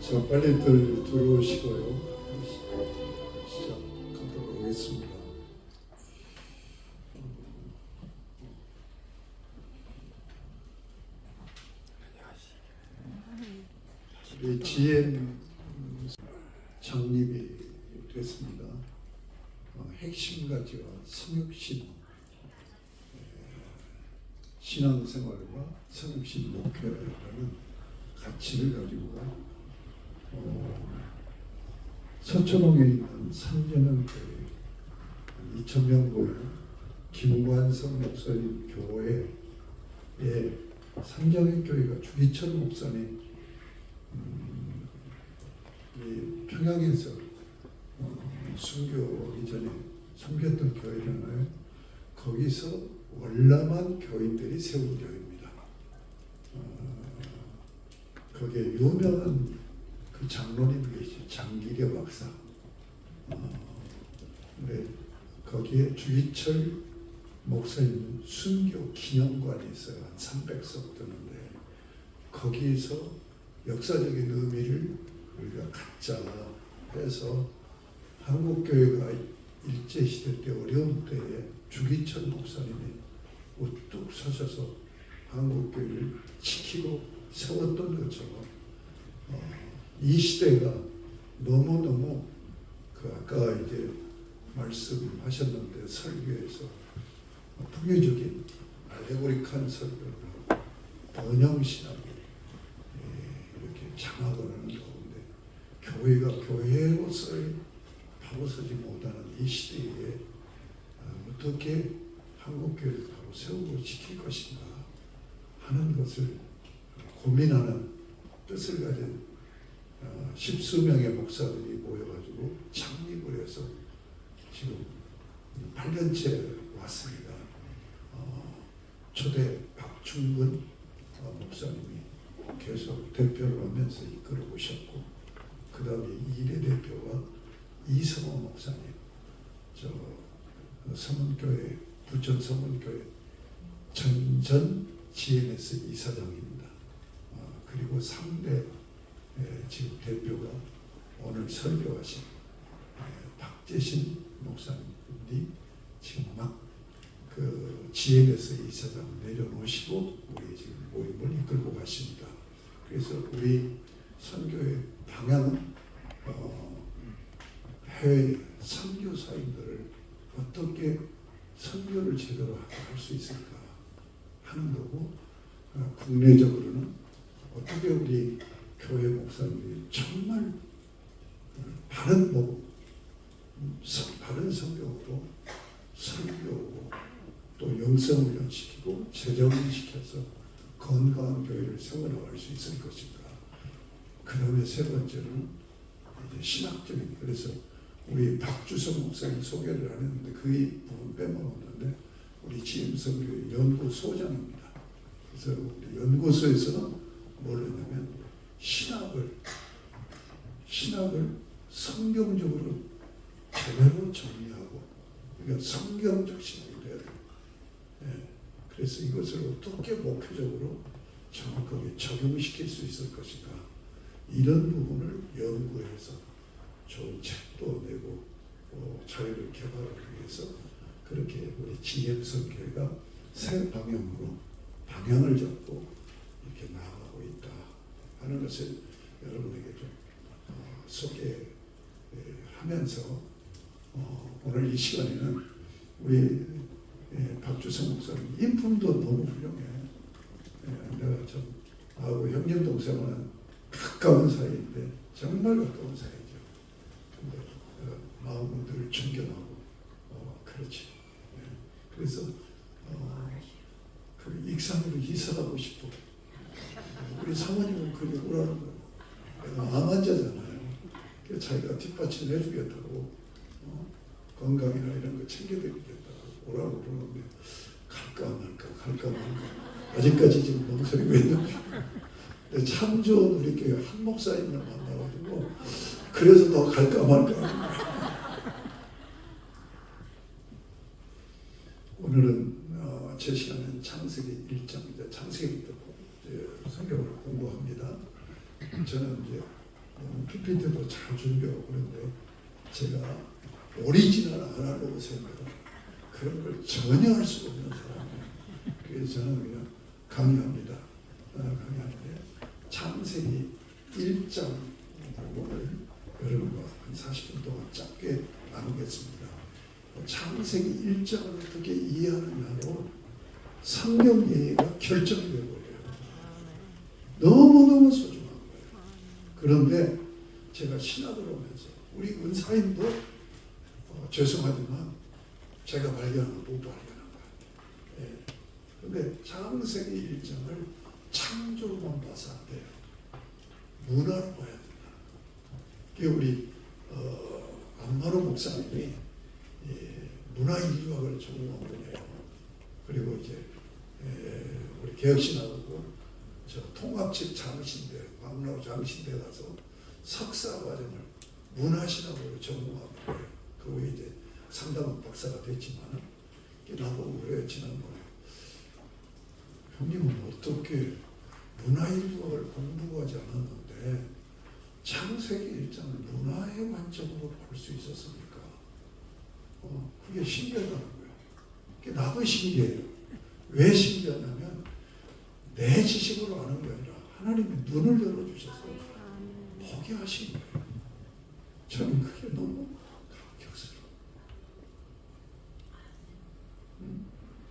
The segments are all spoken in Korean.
자, 빨리들 들어오시고요. 시작하도록 하겠습니다. 우리 GM 창립이 됐습니다. 핵심 가치와 성육신, 신앙생활과 성육신 목표라는 가치를 가지고 서초동에 있는 상전원교회 2,000명 모여 김관성 목사님 교회에 상전원교회가 주기철 목사님 평양에서 순교하기 전에 섬겼던 교회잖아요. 거기서 월남한 교인들이 세운 교회입니다. 거기에 유명한 그 장로님 계시죠. 장기려 박사. 근데 거기에 주기철 목사님 순교 기념관이 있어요. 한 300석 되는데 거기에서 역사적인 의미를 우리가 갖자 해서 한국교회가 일제시대 때 어려운 때에 주기철 목사님이 우뚝 서셔서 한국교회를 지키고 세웠던 것처럼 이 시대가 너무너무 아까 이제 말씀하셨는데 설교에서 풍요적인 알레고릭한 설교를 하고 번영신학을 이렇게 장악을 하는 가운데 교회가 교회로서의 바로서지 못하는 이 시대에 어떻게 한국교회를 바로 세우고 지킬 것인가 하는 것을 고민하는 뜻을 가진 십수명의 목사들이 모여가지고 창립을 해서 지금 8년째 왔습니다. 초대 박충근 목사님이 계속 대표를 하면서 이끌어 오셨고, 그 다음에 이대 대표와 이성호 목사님, 서문교회, 부천 서문교회 전 GNS 이사장입니다. 그리고 3대 지금 대표가 오늘 설교하신 박재신 목사님이 지금 막 그 GNS 이사장 내려놓으시고 우리 지금 모임을 이끌고 가십니다. 그래서 우리 선교의 방향은 해외 선교사님들을 어떻게 선교를 제대로 할 수 있을까 하는 거고, 국내적으로는 어떻게 우리 교회 목사님들이 정말 바른 성경으로 설교하고 또 영성훈련시키고 재정시켜서 건강한 교회를 세워나갈 수 있을 것인가. 그 다음에 세 번째는 이제 신학적인, 그래서 우리 박주성 목사님 소개를 안 했는데 그 부분 빼먹었는데 우리 GM선교회 연구소장입니다. 그래서 우리 연구소에서는 뭘 했냐면 신학을 성경적으로 제대로 정리하고, 그러니까 성경적 신학이 돼야 돼요. 그래서 이것을 어떻게 목표적으로 정확하게 적용시킬 수 있을 것인가, 이런 부분을 연구해서 좋은 책도 내고 자료를 개발하기 위해서 그렇게 우리 GM선교회가 새 방향을 잡고 이렇게 나아가고 있다 하는 것을 여러분에게 좀 소개하면서 오늘 이 시간에는 우리 박주성 목사님 인품도 너무 훌륭해. 내가 좀 형님 동생은 가까운 사이인데 정말 가까운 사이죠. 근데 마음은 늘 존경하고 그렇지. 그래서 그 익산으로 이사하고 싶어. 우리 사모님은 그게 오라는 거예요. 내가 암 환자잖아요. 그래서 자기가 뒷받침 해주겠다고, 건강이나 이런 거 챙겨드리겠다고 오라고 그러는데 갈까 말까 아직까지 지금 멍설이 왜 있는지. 참 좋은 우리 교회 한 목사님을 만나가지고 그래서 너 갈까 말까. 오늘은 제 시간은 창세기 1장입니다. 창세기부터 성경을 공부합니다. 저는 이제 PPT도 잘 준비하고 그런데 제가 오리지널 아날로그입니다. 그런 걸 전혀 할 수 없는 사람이에요. 그래서 저는 그냥 강의합니다. 강의하는데 창세기 1장 부분을 여러분과 한 40분 동안 짧게 나누겠습니다. 창세기 1장을 어떻게 이해하느냐로 성경 이해가 결정되어 버려요. 너무너무 소중한 거예요. 그런데 제가 신학을 오면서 우리 은사님도 죄송하지만 제가 발견한 못 발견한 것 같아요. 그런데 창세기 1장을 창조로만 봐서 안 돼요. 문화로 봐야 된다. 그게 우리 안마로 목사님이 문화인류학을 전공한 분이에요. 그리고 이제 우리 개혁신학하고 저 통합식 장신대, 광로 장신대 가서 석사 과정을 문화신학으로 전공한 거예요. 그 후에 이제 상담원 박사가 됐지만 나보고 그래요. 지난번에 형님은 어떻게 문화인류학을 공부하지 않았는데 창세기 1장을 문화의 관점으로 볼 수 있었습니까? 그게 신기하다는 거예요. 그게 나도 신기해요. 왜 신기하냐면 내 지식으로 아는 게 아니라 하나님이 눈을 열어주셔서 보게 하신 거예요. 저는 그게 너무 감격스러워요.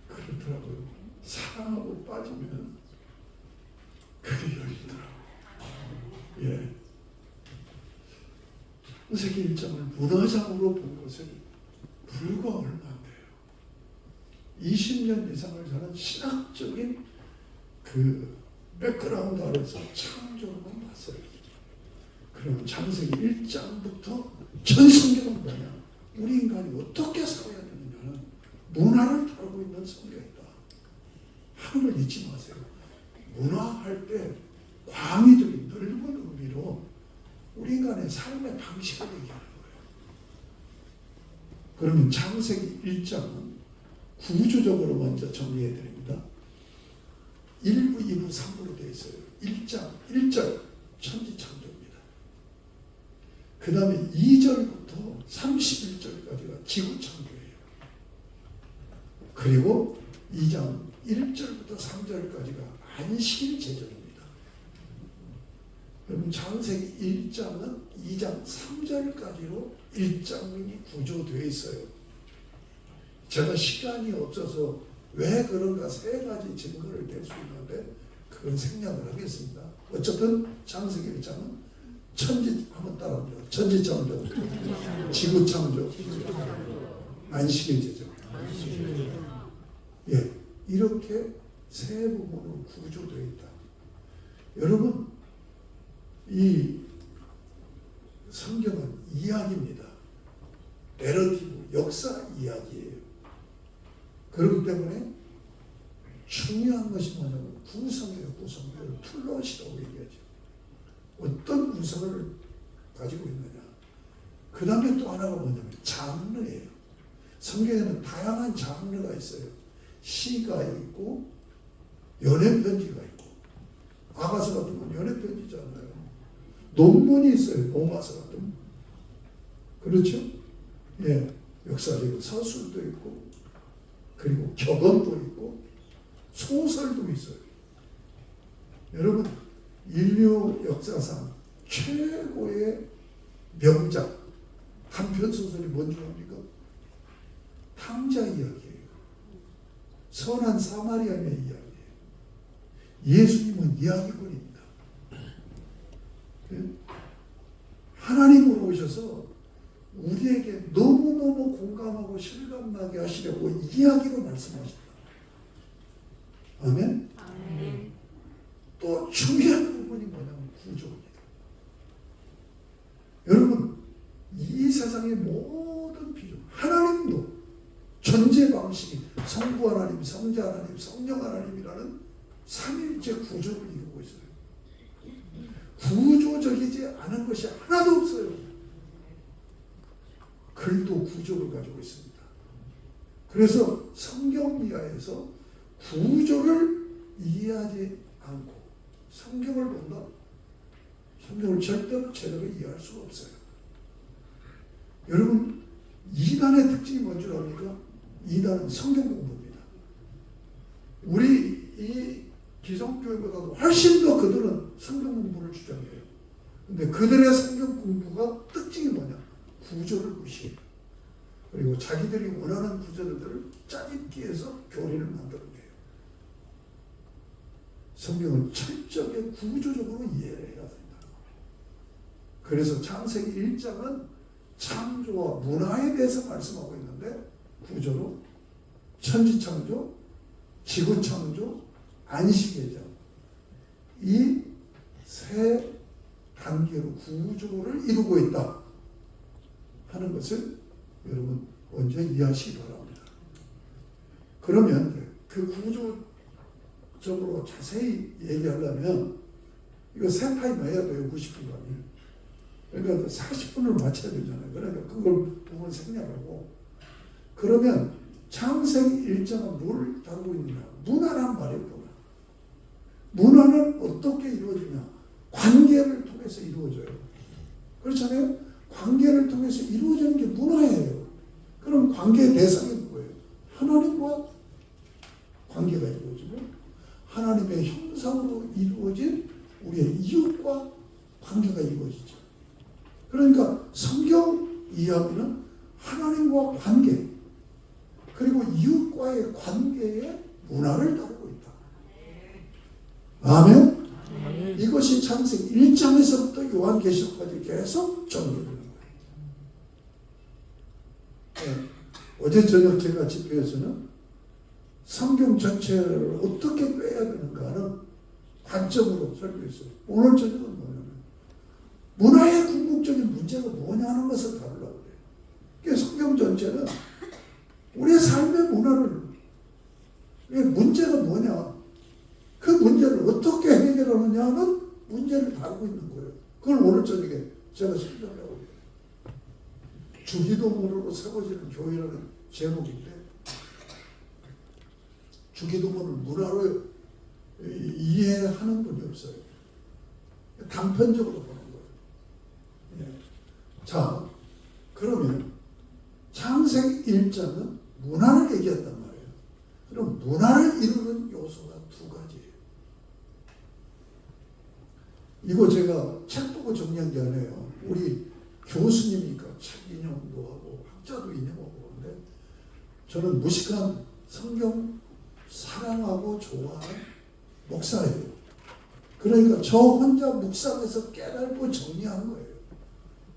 그렇더라고요. 사랑하고 빠지면 그게 열리더라고요. 예. 창세기 1장을 문화장으로 본 것은 불과 얼마 안 돼요. 20년 이상을 저는 신학적인 그 백그라운드 아래서 창조만 봤어요. 그러면 창세기 1장부터 전 성경은 뭐냐? 우리 인간이 어떻게 살아야 되느냐는 문화를 다루고 있는 성경이다. 하는 걸 잊지 마세요. 문화할 때 광의적인 넓은 의미로 우리 인간의 삶의 방식을 얘기하는 거예요. 그러면 창세기 1장은 구조적으로 먼저 정리해 드립니다. 1부, 2부, 3부로 되어 있어요. 1장, 1절 천지창조입니다. 그 다음에 2절부터 31절까지가 지구창조예요. 그리고 2장 1절부터 3절까지가 안식일 제정입니다. 여러분 창세기 1장은 2장 3절까지로 1장이 구조되어 있어요. 제가 시간이 없어서 왜 그런가 세 가지 증거를 댈 수 있는데 그건 생략을 하겠습니다. 어쨌든 창세기 1장은 천지 한번 따라합니다. 천지창조, 지구창조, 안식일 제정. 예, 이렇게 세 부분으로 구조되어 있다. 여러분 이 성경은 이야기입니다. 내러티브, 역사 이야기예요. 그렇기 때문에 중요한 것이 뭐냐면 구성이에요. 구성. 이걸 플롯이라고 얘기하죠. 어떤 구성을 가지고 있느냐. 그 다음에 또 하나가 뭐냐면 장르예요. 성경에는 다양한 장르가 있어요. 시가 있고 연애편지가 있고 아가서 같은 건 연애편지잖아요. 논문이 있어요. 로마서 같은 거. 그렇죠? 예, 역사적인 서술도 있고 그리고 격언도 있고 소설도 있어요. 여러분 인류 역사상 최고의 명작 한편 소설이 뭔지 압니까? 탕자 이야기예요. 선한 사마리아인의 이야기예요. 예수님은 이야기꾼입니다. 하나님으로 오셔서 우리에게 너무너무 공감하고 실감나게 하시려고 이야기로 말씀하신다. 아멘? 아멘. 또 중요한 부분이 뭐냐면 구조입니다. 여러분 이 세상의 모든 비중 하나님도 존재 방식이 성부 하나님, 성자 하나님, 성령 하나님이라는 삼위일체 구조를 이루고 있어요. 구조적이지 않은 것이 하나도 없어요. 글도 구조를 가지고 있습니다. 그래서 성경 이하에서 구조를 이해하지 않고 성경을 본다? 성경을 절대로 제대로 이해할 수가 없어요. 여러분, 이단의 특징이 뭔 줄 압니까? 이단은 성경 공부입니다. 우리 이 기성교회보다도 훨씬 더 그들은 성경 공부를 주장해요. 근데 그들의 성경 공부가 특징이 뭐냐? 구조를 무시해요. 그리고 자기들이 원하는 구절들을 짜깁기 위해서 교리를 만들어내요. 성경을 철저하게 구조적으로 이해를 해야 된다. 그래서 창세기 1장은 창조와 문화에 대해서 말씀하고 있는데 구조로 천지창조, 지구창조, 안식예정 이 세 단계로 구조를 이루고 있다 하는 것을 여러분 먼저 이해하시기 바랍니다. 그러면 그 구조적으로 자세히 얘기하려면 이거 세 타임 해야 돼요. 90분간이. 그러니까 40분을 맞춰야 되잖아요. 그러니까 그걸 부분 생략하고 그러면 창세기 1장은 뭘 다루고 있느냐? 문화란 말이에요. 문화는 어떻게 이루어지냐? 관계를 통해서 이루어져요. 그렇잖아요? 관계를 통해서 이루어지는 게 문화예요. 그럼 관계의 대상이 뭐예요? 하나님과 관계가 이루어지고 하나님의 형상으로 이루어진 우리의 이웃과 관계가 이루어지죠. 그러니까 성경 이야기는 하나님과 관계 그리고 이웃과의 관계의 문화를 다루고 있다. 아멘? 이것이 창세기 1장에서부터 요한계시록까지 계속 전개되는 거예요. 네. 어제 저녁 제가 집회에서는 성경 전체를 어떻게 꿰야 되는가 하는 관점으로 설교했어요. 오늘 저녁은 뭐냐면 문화의 궁극적인 문제가 뭐냐 하는 것을 다루려고 해요. 그러니까 성경 전체는 우리의 삶의 문화를 문제가 뭐냐 그 문제를 어떻게 해결하느냐 하는 문제를 다루고 있는 거예요. 그걸 오늘 저녁에 제가 설명하고 있어요. 주기도문으로 세워지는 교회라는 제목인데 주기도문을 문화로 이해하는 분이 없어요. 단편적으로 보는 거예요. 예. 자, 그러면 창세기 1장은 문화를 얘기했단 말이에요. 그럼 문화를 이루는 요소가 두 가지예요. 이거 제가 책 보고 정리한 게 아니에요. 우리 교수님이니까 책 인용도 하고 학자도 인용하고 그러는데 저는 무식한 성경 사랑하고 좋아하는 목사예요. 그러니까 저 혼자 묵상해서 깨달고 정리한 거예요.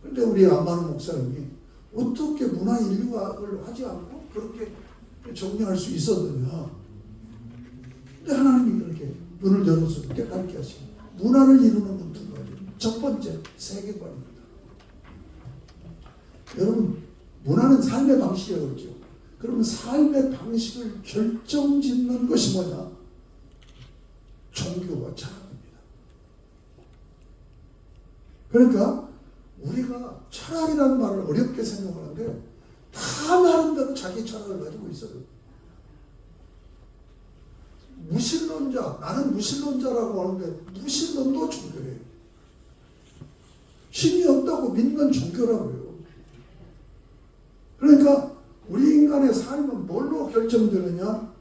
그런데 우리 안만우 목사님이 어떻게 문화 인류학을 하지 않고 그렇게 정리할 수 있었느냐. 근데 하나님이 그렇게 눈을 열어서 깨닫게 하시고 문화를 이루는 건 두 가지. 첫 번째, 세계관입니다. 여러분, 문화는 삶의 방식이라고 그러죠. 그러면 삶의 방식을 결정짓는 것이 뭐냐? 종교와 철학입니다. 그러니까 우리가 철학이라는 말을 어렵게 생각하는데 다 나름대로 자기 철학을 가지고 있어요. 무신론자, 나는 무신론자라고 하는데 무신론도 종교예요. 신이 없다고 믿는 종교라고요. 그러니까 우리 인간의 삶은 뭘로 결정되느냐?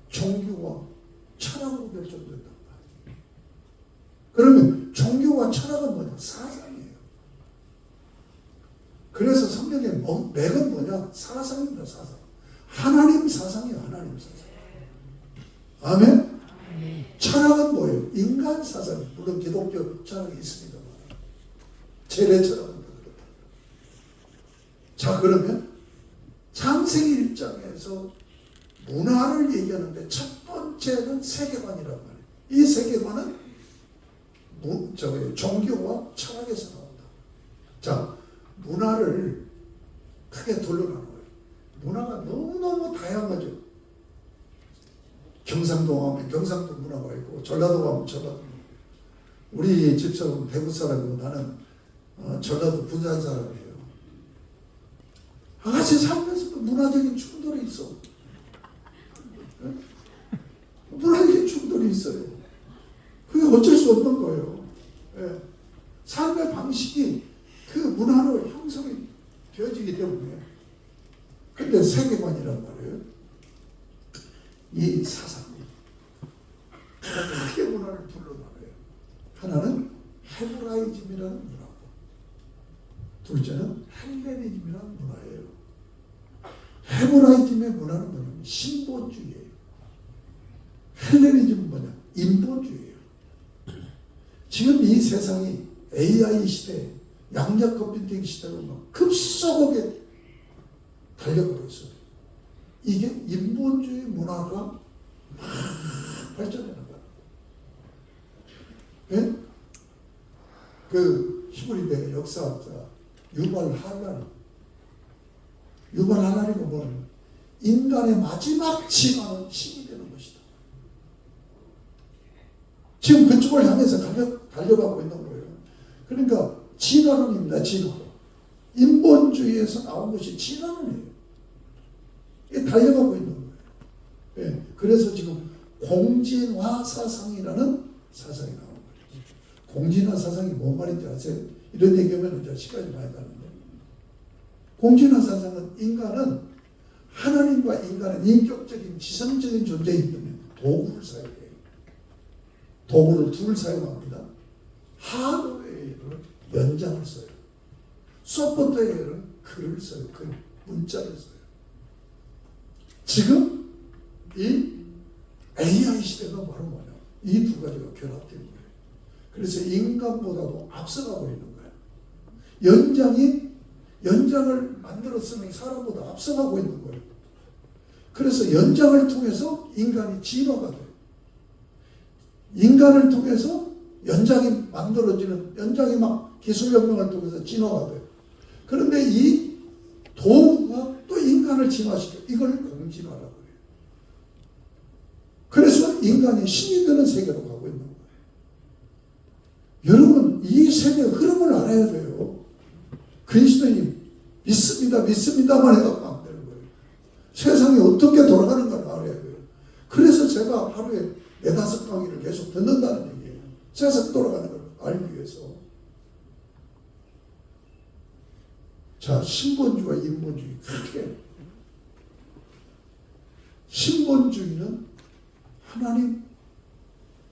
종교와 철학으로 결정된다. 그러면 종교와 철학은 뭐냐? 사상이에요. 그래서 성경의 맥은 뭐냐? 사상입니다. 사상. 하나님 사상이에요. 하나님 사상. 아멘? 철학은 뭐예요? 인간 사상. 물론 기독교 철학이 있습니다만 재래 철학은 그렇다. 자, 그러면 창세기 1장에서 문화를 얘기하는데 첫 번째는 세계관이란 말이에요. 이 세계관은 종교와 철학에서 나온다. 자, 문화를 크게 돌려 나눠요. 문화가 너무너무 다양하죠. 경상도 하면 경상도 문화가 있고 전라도 가면 전라도. 우리 집사람은 대구 사람이고 나는 전라도 부산 사람이에요. 같이 살면서도 문화적인 충돌이 있어. 문화적인 충돌이 있어요. 그게 어쩔 수 없는 거예요. 예. 삶의 방식이 그 문화로 형성이 되어지기 때문에. 근데 세계관이란 말이에요. 이 사상이 크게 문화를 둘로 나눠요. 하나는 헤브라이즘이라는 문화고, 둘째는 헬레니즘이라는 문화예요. 헤브라이즘의 문화는 뭐냐면 신본주의예요. 헬레니즘은 뭐냐? 인본주의예요. 지금 이 세상이 AI 시대, 양자 컴퓨팅 시대로 급속하게 달려가고 있어요. 이게 인본주의 문화가 발전하는 거예요. 네? 그 히브리대 역사학자 유발 할라리가 뭐냐면 인간의 마지막 진화는 신이 되는 것이다. 지금 그쪽을 향해서 달려가고 있는 거예요. 그러니까 진화론입니다. 진화론. 인본주의에서 나온 것이 진화론이에요. 이게 달려가고 있는 거예요. 예, 그래서 지금 공진화 사상이라는 사상이 나온 거예요. 공진화 사상이 뭔 말인지 아세요? 이런 얘기하면 이제 시간이 많이 가는데, 공진화 사상은 인간은 하나님과 인간은 인격적인 지성적인 존재이기 때문에 도구를 사용해요. 도구를 둘 사용합니다. 하드웨어를 연장을 써요. 소프트웨어는 글을 써요. 글, 문자를 써요. 지금 이 AI 시대가 바로 뭐냐? 이 두 가지가 결합된 거예요. 그래서 인간보다도 앞서가고 있는 거예요. 연장을 만들었으면 사람보다 앞서가고 있는 거예요. 그래서 연장을 통해서 인간이 진화가 돼요. 인간을 통해서 연장이 만들어지는, 연장이 막 기술혁명을 통해서 진화가 돼요. 그런데 이 도구가 또 인간을 진화시켜요. 이걸 공진화라고 해요. 그래서 인간이 신이 되는 세계로 가고 있는 거예요. 여러분, 이 세계의 흐름을 알아야 돼요. 그리스도인 믿습니다만 해도 안 되는 거예요. 세상이 어떻게 돌아가는가를 알아야 돼요. 그래서 제가 하루에 4-5강의를 계속 듣는다는 얘기예요. 세상 돌아가는 걸 알기 위해서. 자, 신본주의와 인본주의. 그렇게 신본주의는 하나님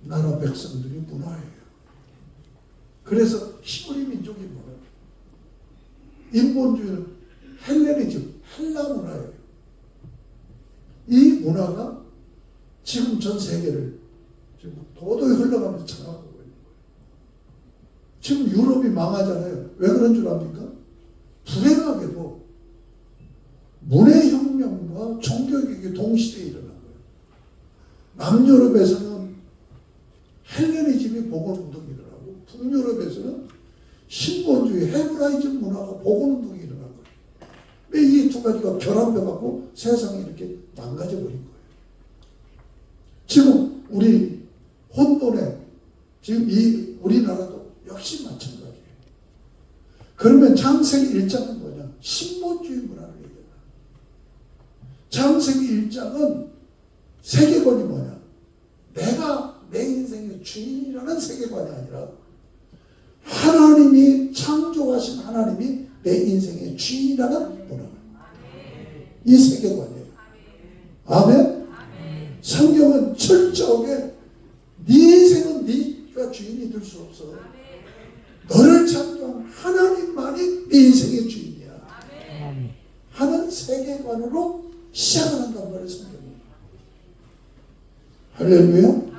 나라 백성들이 문화예요. 그래서 히브리 민족이 뭐예요? 인본주의는 헬레니즘, 헬라 문화예요. 이 문화가 지금 전 세계를 지금 도도히 흘러가면서 장악하고 있는 거예요. 지금 유럽이 망하잖아요. 왜 그런 줄 압니까? 불행하게도 문해혁명과 종교개혁이 동시대에 일어난 거예요. 남유럽에서는 헬레니즘이 복원운동이 일어나고, 북유럽에서는 신본주의, 헤브라이즘 문화가 복원운동이 일어난 거예요. 왜 이 두 가지가 결합해갖고 세상이 이렇게 망가져버린 거예요. 지금 우리 혼돈에, 지금 이 우리나라도 역시 마찬가지예요. 그러면 창세기 1장은 뭐냐? 신본주의 문화를 얘기해요. 창세기 1장은 세계관이 뭐냐? 내가 내 인생의 주인이라는 세계관이 아니라 하나님이 창조하신 하나님이 내 인생의 주인이라는 문화. 이 세계관이에요. 아멘? 성경은 철저하게 네 인생은 네가 주인이 될 수 없어. 너를 창조한 하나님만이 네 인생의 주인이야. 하는 세계관으로 시작을 한단 말이에요. 성경이. 할렐루야.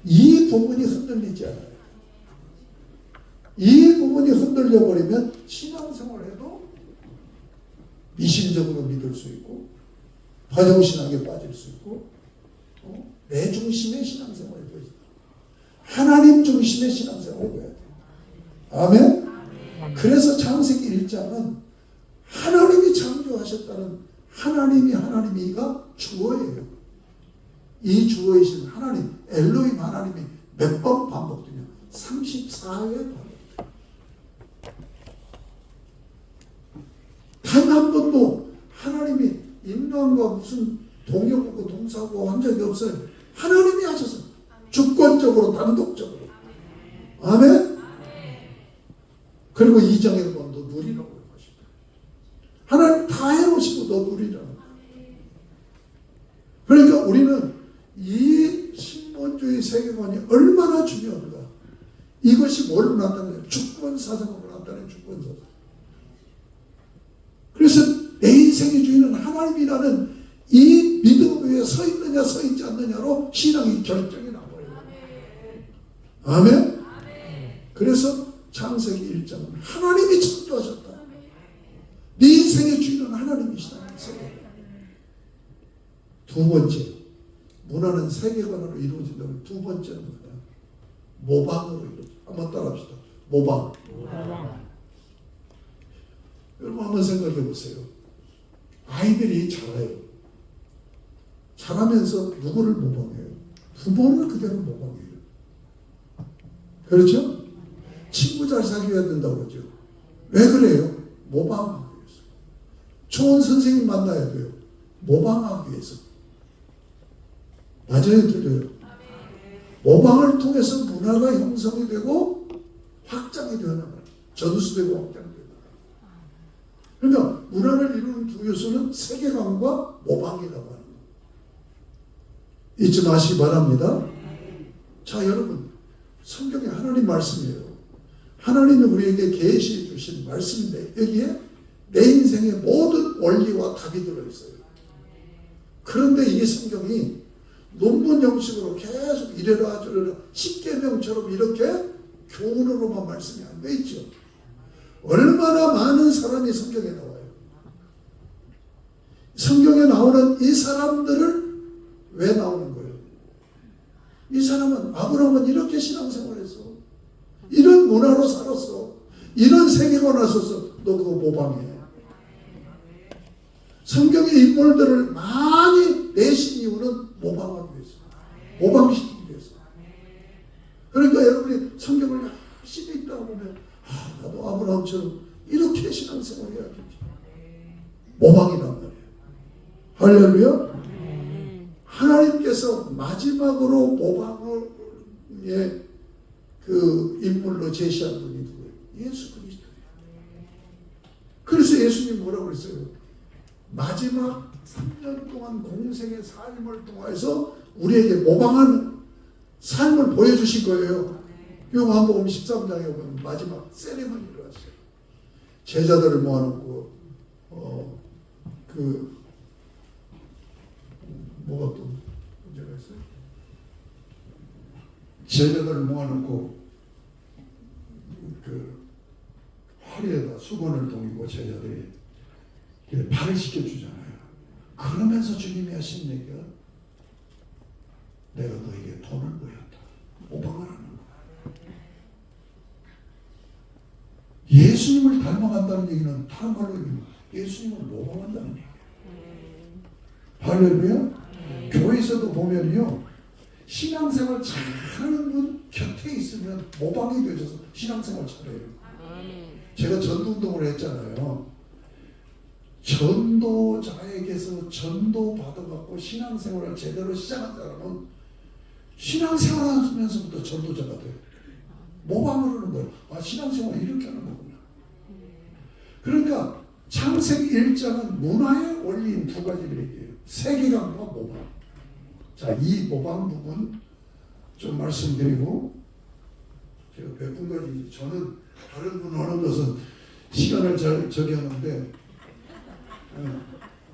이 부분이 흔들리지 않아요. 이 부분이 흔들려버리면 신앙생활에도 미심적으로 믿을 수 있고, 과정신앙에 빠질 수 있고, 내 중심의 신앙생활이 되어진다. 하나님 중심의 신앙생활이 되어야 돼. 아멘? 그래서 창세기 1장은 하나님이 창조하셨다는 하나님이가 주어예요. 이 주어이신 하나님, 엘로힘 하나님이 몇 번 반복되냐? 34회 반복. 단 한 번도 하나님이 인간과 무슨 동역하고 동사하고 한 적이 없어요. 하나님이 하셔서 주권적으로, 단독적으로. 아멘? 그리고 2장에 보면 너 누리라고 하십니다. 하나님 다 해놓으시고 너 누리라고. 그러니까 우리는 이 신본주의 세계관이 얼마나 중요한가. 이것이 뭘로 나타나요? 주권사상으로 나타나는 주권사상. 그래서 내 인생의 주인은 하나님이라는 이 믿음 위에 서 있느냐 서 있지 않느냐로 신앙이 결정이 나버려요. 아멘? 그래서 창세기 1장은 하나님이 창조하셨다. 네 인생의 주인은 하나님이시다. 두 번째, 문화는 세계관으로 이루어진다면 두 번째는 뭐냐? 모방으로 이루어진다. 한번 따라합시다. 모방. 여러분 한번 생각해 보세요. 아이들이 자라요. 자라면서 누구를 모방해요? 부모를 그대로 모방해요. 그렇죠? 친구 잘 사귀어야 된다고 그러죠. 왜 그래요? 모방하기 위해서. 좋은 선생님 만나야 돼요. 모방하기 위해서. 맞아요, 틀려요? 모방을 통해서 문화가 형성이 되고 확장이 되는 거예요. 전수되고 확장되는 거예요. 그러니까 문화를 이루는 두 요소는 세계관과 모방이라고 하는 거예요. 잊지 마시기 바랍니다. 자, 여러분, 성경에 하나님 말씀이에요. 하나님이 우리에게 계시해 주신 말씀인데 여기에 내 인생의 모든 원리와 답이 들어있어요. 그런데 이 성경이 논문 형식으로 계속 이래라 저래라 십계명처럼 이렇게 교훈으로만 말씀이 안 돼 있죠. 얼마나 많은 사람이 성경에 나와요. 성경에 나오는 이 사람들을 왜 나오는 거예요? 이 사람은 아브라함은 이렇게 신앙생활했어. 이런 문화로 살았어. 이런 세계관을 썼어. 너 그거 모방해. 성경의 인물들을 많이 내신 이유는 모방하기 위해서. 모방시키기 위해서. 그러니까 여러분이 성경을 열심히 읽다 보면 나도 아브라함처럼 이렇게 신앙생활 해야겠지. 모방이란 말이에요. 할렐루야. 하나님께서 마지막으로 모방의 그 인물로 제시한 분이 누구예요? 예수 그리스도예요. 그래서 예수님 뭐라고 그랬어요? 마지막 3년 동안 공생의 삶을 통해서 우리에게 모방하는 삶을 보여주신 거예요. 요한복음 13장에 보면 마지막 세리머니를 하셔요. 제자들을 모아놓고 뭐가 또 문제가 있어요? 제자들을 모아놓고 허리에다 수건을 동이고 제자들이 발을 씻겨주잖아요. 그러면서 주님이 하신 얘기가 내가 너에게 돈을 보였다. 모방을 하는 거야. 예수님을 닮아간다는 얘기는 다른 말로 예수님을 모방한다는 얘기예요. 할렐루야. 교회에서도 보면요, 신앙생활 잘하는 분 곁에 있으면 모방이 되셔서 신앙생활 잘해요. 제가 전도운동을 했잖아요. 전도자에게서 전도 받아갖고 신앙생활을 제대로 시작한 사람은 신앙생활 하면서부터 전도자가 돼요. 모방을 하는 거예요. 신앙생활 이렇게 하는 거구나. 그러니까 창세기 1장은 문화의 원리인 두 가지를 얘기해요. 세계관과 모방. 자, 이 모방 부분 좀 말씀드리고, 제가 몇 분까지, 저는 다른 분 하는 것은 시간을 저기 하는데,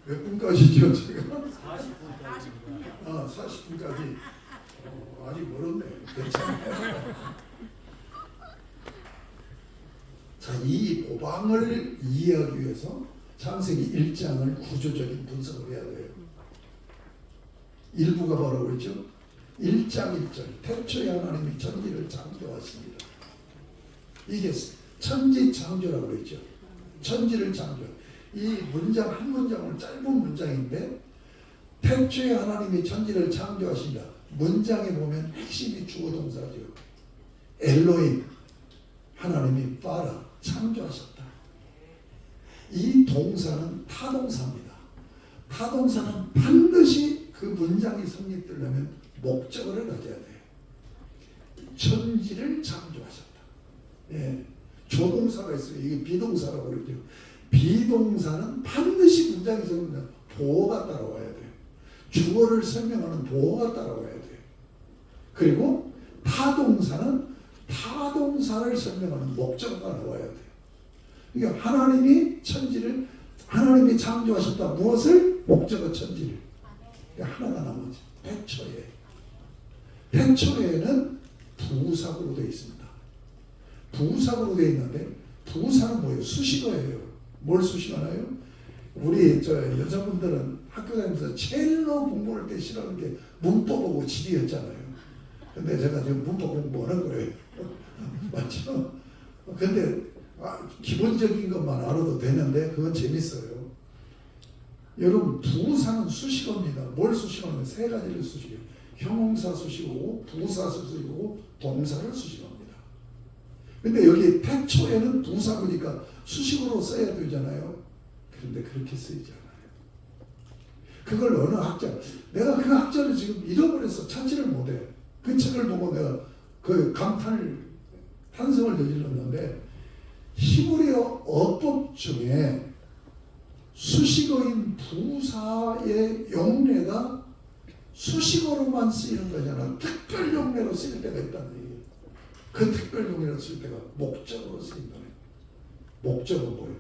몇 분까지죠, 제가? 40분까지. 아직 멀었네. 괜찮아요. 자, 이 모방을 이해하기 위해서 창세기 1장을 구조적인 분석을 해야 돼요. 일부가 바로 그렇죠. 1장 1절 태초에 하나님이 천지를 창조하십니다. 이게 천지 창조라고 그랬죠. 천지를 창조. 이 문장 한 문장은 짧은 문장인데 태초에 하나님이 천지를 창조하신다. 문장에 보면 핵심이 주어 동사죠. 엘로힘 하나님이 파라 창조하셨다. 이 동사는 타동사입니다. 타동사는 반드시 그 문장이 성립되려면 목적어를 가져야 돼요. 천지를 창조하셨다. 예. 조동사가 있어요. 이게 비동사라고 그러죠. 비동사는 반드시 문장이 적으면 보어가 따라와야 돼요. 주어를 설명하는 보어가 따라와야 돼요. 그리고 타동사는 타동사를 설명하는 목적어가 나와야 돼요. 그러니까 하나님이 창조하셨다. 무엇을? 목적어 천지를. 하나가 나머지 태초에는 부사구로 되어 있습니다. 부사구로 되어 있는데 부사는 뭐예요? 수식어예요. 뭘 수식하나요? 우리 여자분들은 학교 다니면서 첼로 공부할 때 싫어하는 게 문법하고 지리였잖아요. 근데 제가 지금 문법 공부하는 거예요. 맞죠? 근데 기본적인 것만 알아도 되는데 그건 재밌어요. 여러분 부사는 수식어입니다. 뭘 수식어냐면 세 가지를 수식해요. 형용사 수식어고 부사 수식어고 동사를 수식합니다. 근데 여기 태초에는 부사구니까 수식어로 써야 되잖아요. 그런데 그렇게 쓰이지 않아요. 그걸 어느 학자, 내가 그 학자를 지금 잃어버려서 찾지를 못해. 그 책을 보고 내가 그 탄성을 저질렀는데 히브리어 어법 중에 수식어인 부사의 용례가 수식어로만 쓰이는 거잖아. 특별 용례로 쓰일 때가 있다는 얘기예요. 그 특별 용례로 쓰일 때가 목적으로 쓰인다는 거예요. 목적은 뭐예요?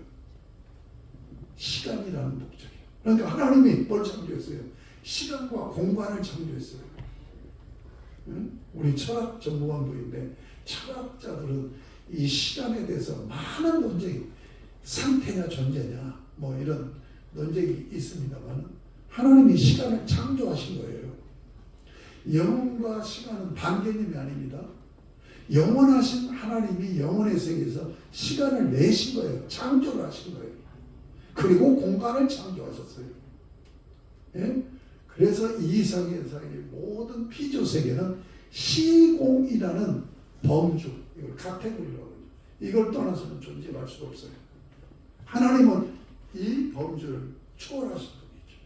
시간이라는 목적이에요. 그러니까 하나님이 뭘 창조했어요? 시간과 공간을 창조했어요. 응? 우리 철학 전문가인데 철학자들은 이 시간에 대해서 많은 논쟁이 상태냐 존재냐 뭐 이런 논쟁이 있습니다만 하나님이 시간을 창조하신 거예요. 영혼과 시간은 반개념이 아닙니다. 영원하신 하나님이 영혼의 세계에서 시간을 내신 거예요. 창조를 하신 거예요. 그리고 공간을 창조하셨어요. 예? 그래서 이 세상의 모든 피조 세계는 시공이라는 범주, 이걸 카테고리라고 하죠. 이걸 떠나서는 존재할 수가 없어요. 하나님은 이 범주를 초월하신 분이죠.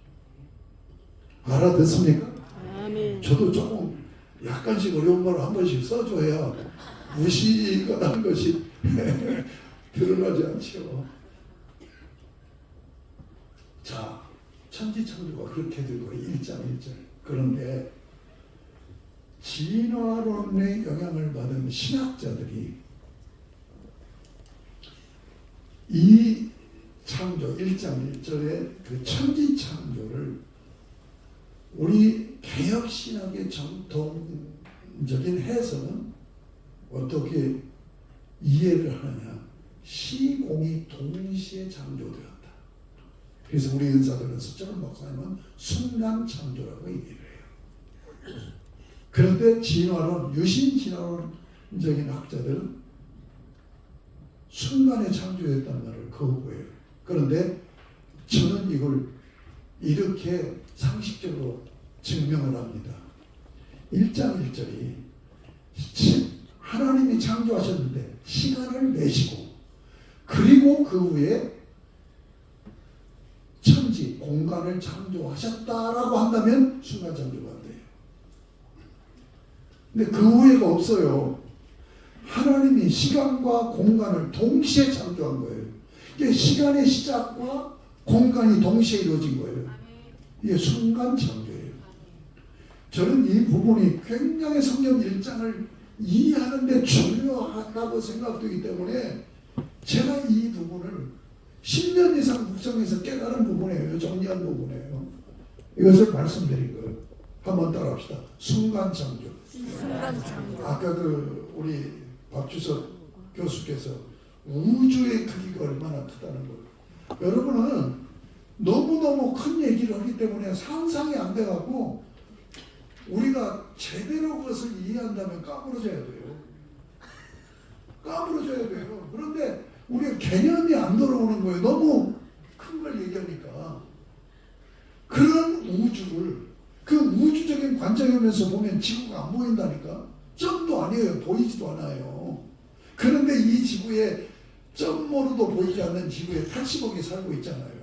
알아듣습니까? 아멘. 저도 조금 약간씩 어려운 말을 한 번씩 써줘야 무시거나 것이 드러나지 않죠. 자, 천지창조가 그렇게 되고 1장 1절. 그런데 진화론의 영향을 받은 신학자들이 이 창조 1장 1절의 그 천지창조를 우리 개혁신학의 정통적인 해석은 어떻게 이해를 하느냐. 시공이 동시에 창조되었다. 그래서 우리 은사들은 서철원 목사님은 순간창조라고 얘기를 해요. 그런데 진화론, 유신진화론적인 학자들은 순간에 창조했다는 말을 거부해요. 그런데 저는 이걸 이렇게 상식적으로 증명을 합니다. 1장 1절이 하나님이 창조하셨는데 시간을 내시고 그리고 그 후에 천지, 공간을 창조하셨다라고 한다면 순간 창조가 안 돼요. 근데 그 후에가 없어요. 하나님이 시간과 공간을 동시에 창조한 거예요. 이게 시간의 시작과 공간이 동시에 이루어진 거예요. 이게 순간 창조예요. 저는 이 부분이 굉장히 성경 1장을 이해하는데 중요하다고 생각되기 때문에 제가 이 부분을 10년 이상 묵상해서 깨달은 부분이에요. 정리한 부분이에요. 이것을 말씀드린 거예요. 한번 따라합시다. 순간 창조. 아까 우리 박주석 교수께서 우주의 크기가 얼마나 크다는 걸. 여러분은 너무너무 큰 얘기를 하기 때문에 상상이 안 돼갖고 우리가 제대로 그것을 이해한다면 까부러져야 돼요. 까부러져야 돼요. 그런데 우리가 개념이 안 들어오는 거예요. 너무 큰 걸 얘기하니까. 그런 우주를 그 우주적인 관점에서 보면 지구가 안 보인다니까. 점도 아니에요. 보이지도 않아요. 그런데 이 지구에 점모로도 보이지 않는 지구에 80억이 살고 있잖아요.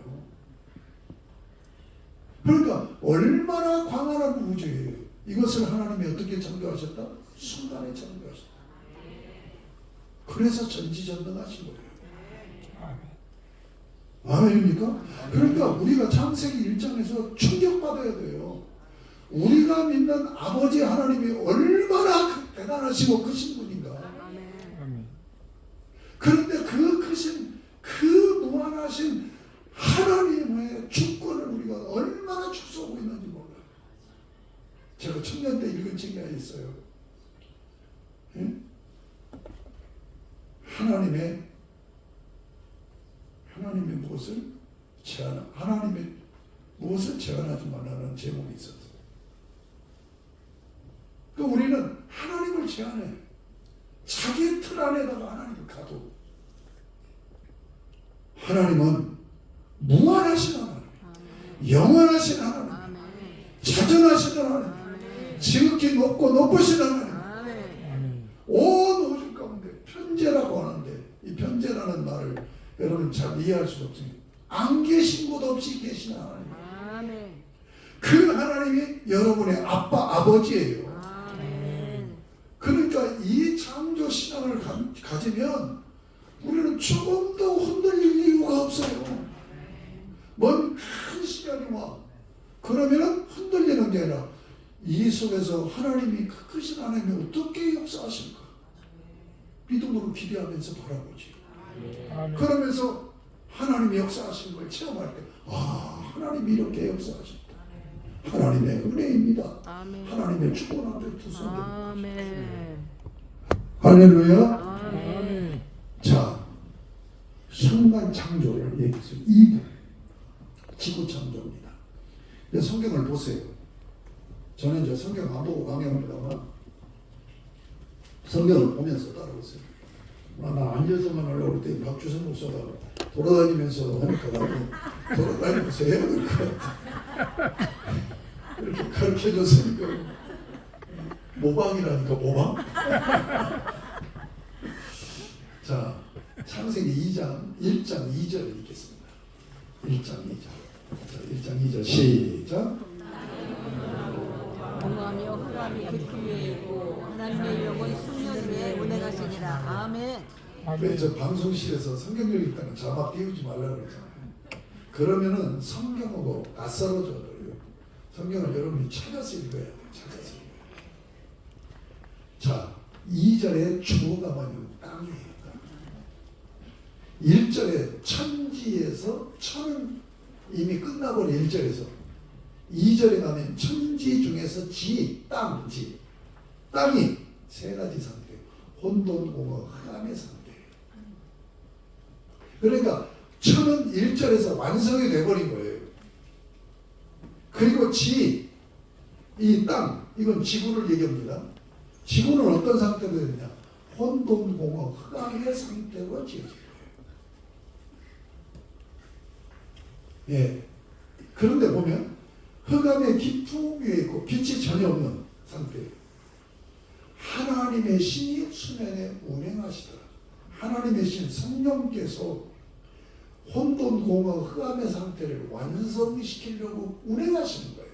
그러니까 얼마나 광활한 우주예요. 이것을 하나님이 어떻게 창조하셨다? 순간에 창조하셨다. 그래서 전지전능하신 거예요. 아멘입니까? 그러니까 우리가 창세기 1장에서 충격받아야 돼요. 우리가 믿는 아버지 하나님이 얼마나 대단하시고 크신 분인가. 그런데 그 크신, 그 무한하신 하나님의 주권을 우리가 얼마나 축소하고 있는지 몰라요. 제가 청년 때 읽은 책이 하나 있어요. 예? 하나님의 무엇을 하나님의 무엇을 제한하지 말라는 제목이 있었어요. 그러니까 우리는 하나님을 제한해. 자기 틀 안에다가 하나님을 가도 하나님은 무한하신 하나님, 영원하신 하나님, 자전하신 하나님, 지극히 높고 높으신 하나님, 온 우주 가운데 편재라고 하는데 이 편재라는 말을 여러분 잘 이해할 수가 없습니다. 안 계신 곳 없이 계신 하나님. 그 하나님이 여러분의 아버지예요. 그러니까 이 창조 신앙을 가지면 우리는 조금도 흔들릴 이유가 없어요. 먼 큰 시간이 와. 그러면 흔들리는 게 아니라 이 속에서 하나님이 크신 하나님이 어떻게 역사하실까? 믿음으로 기대하면서 바라보지. 그러면서 하나님이 역사하신 걸 체험할 때, 하나님이 이렇게 역사하신다. 하나님의 은혜입니다. 하나님의 축원함을 투성합니다. 할렐루야. 자, 순간 창조를 얘기했어요. 2부 지구 창조입니다. 성경을 보세요. 저는 이제 성경 안 보고 강의합니다만 성경을 보면서 따라오세요. 나 앉아서만 하려고 할 때 박주선 목사가 돌아다니면서 하니까 나도 돌아다니면서 해야 될 것 같아. 이렇게 가르쳐줬으니까 모방이라니까 모방. 자, 창세기 2장 1장 2절 읽겠습니다. 1장 2절. 자, 1장 2절 시작. 공하며 흑암이 깊은 위에 있고 하나님의 영은 숙련 위에 운행하시니라. 아멘. 저 방송실에서 성경 읽다가 자막 띄우지 말라고 그랬잖아요. 그러면은 성경하고 낯설어져요. 성경을 여러분이 찾아서 읽어야 돼요. 찾아서 읽어야 돼요. 자, 2절에 주어가 뭐냐면 땅이에요. 1절에 천지에서 천은 이미 끝나버린 1절에서 2절에 가면 천지 중에서 땅지. 땅이 세 가지 상태예요. 혼돈공허 흑암의 상태예요. 그러니까 천은 1절에서 완성이 돼버린 거예요. 그리고 이 땅, 이건 지구를 얘기합니다. 지구는 어떤 상태로 됐냐? 혼돈공허 흑암의 상태로 지어진 거예요. 예. 그런데 보면 흑암의 깊음 위에 있고 빛이 전혀 없는 상태예요. 하나님의 신이 수면에 운행하시더라. 하나님의 신 성령께서 혼돈공허 흑암의 상태를 완성시키려고 운행하시는 거예요.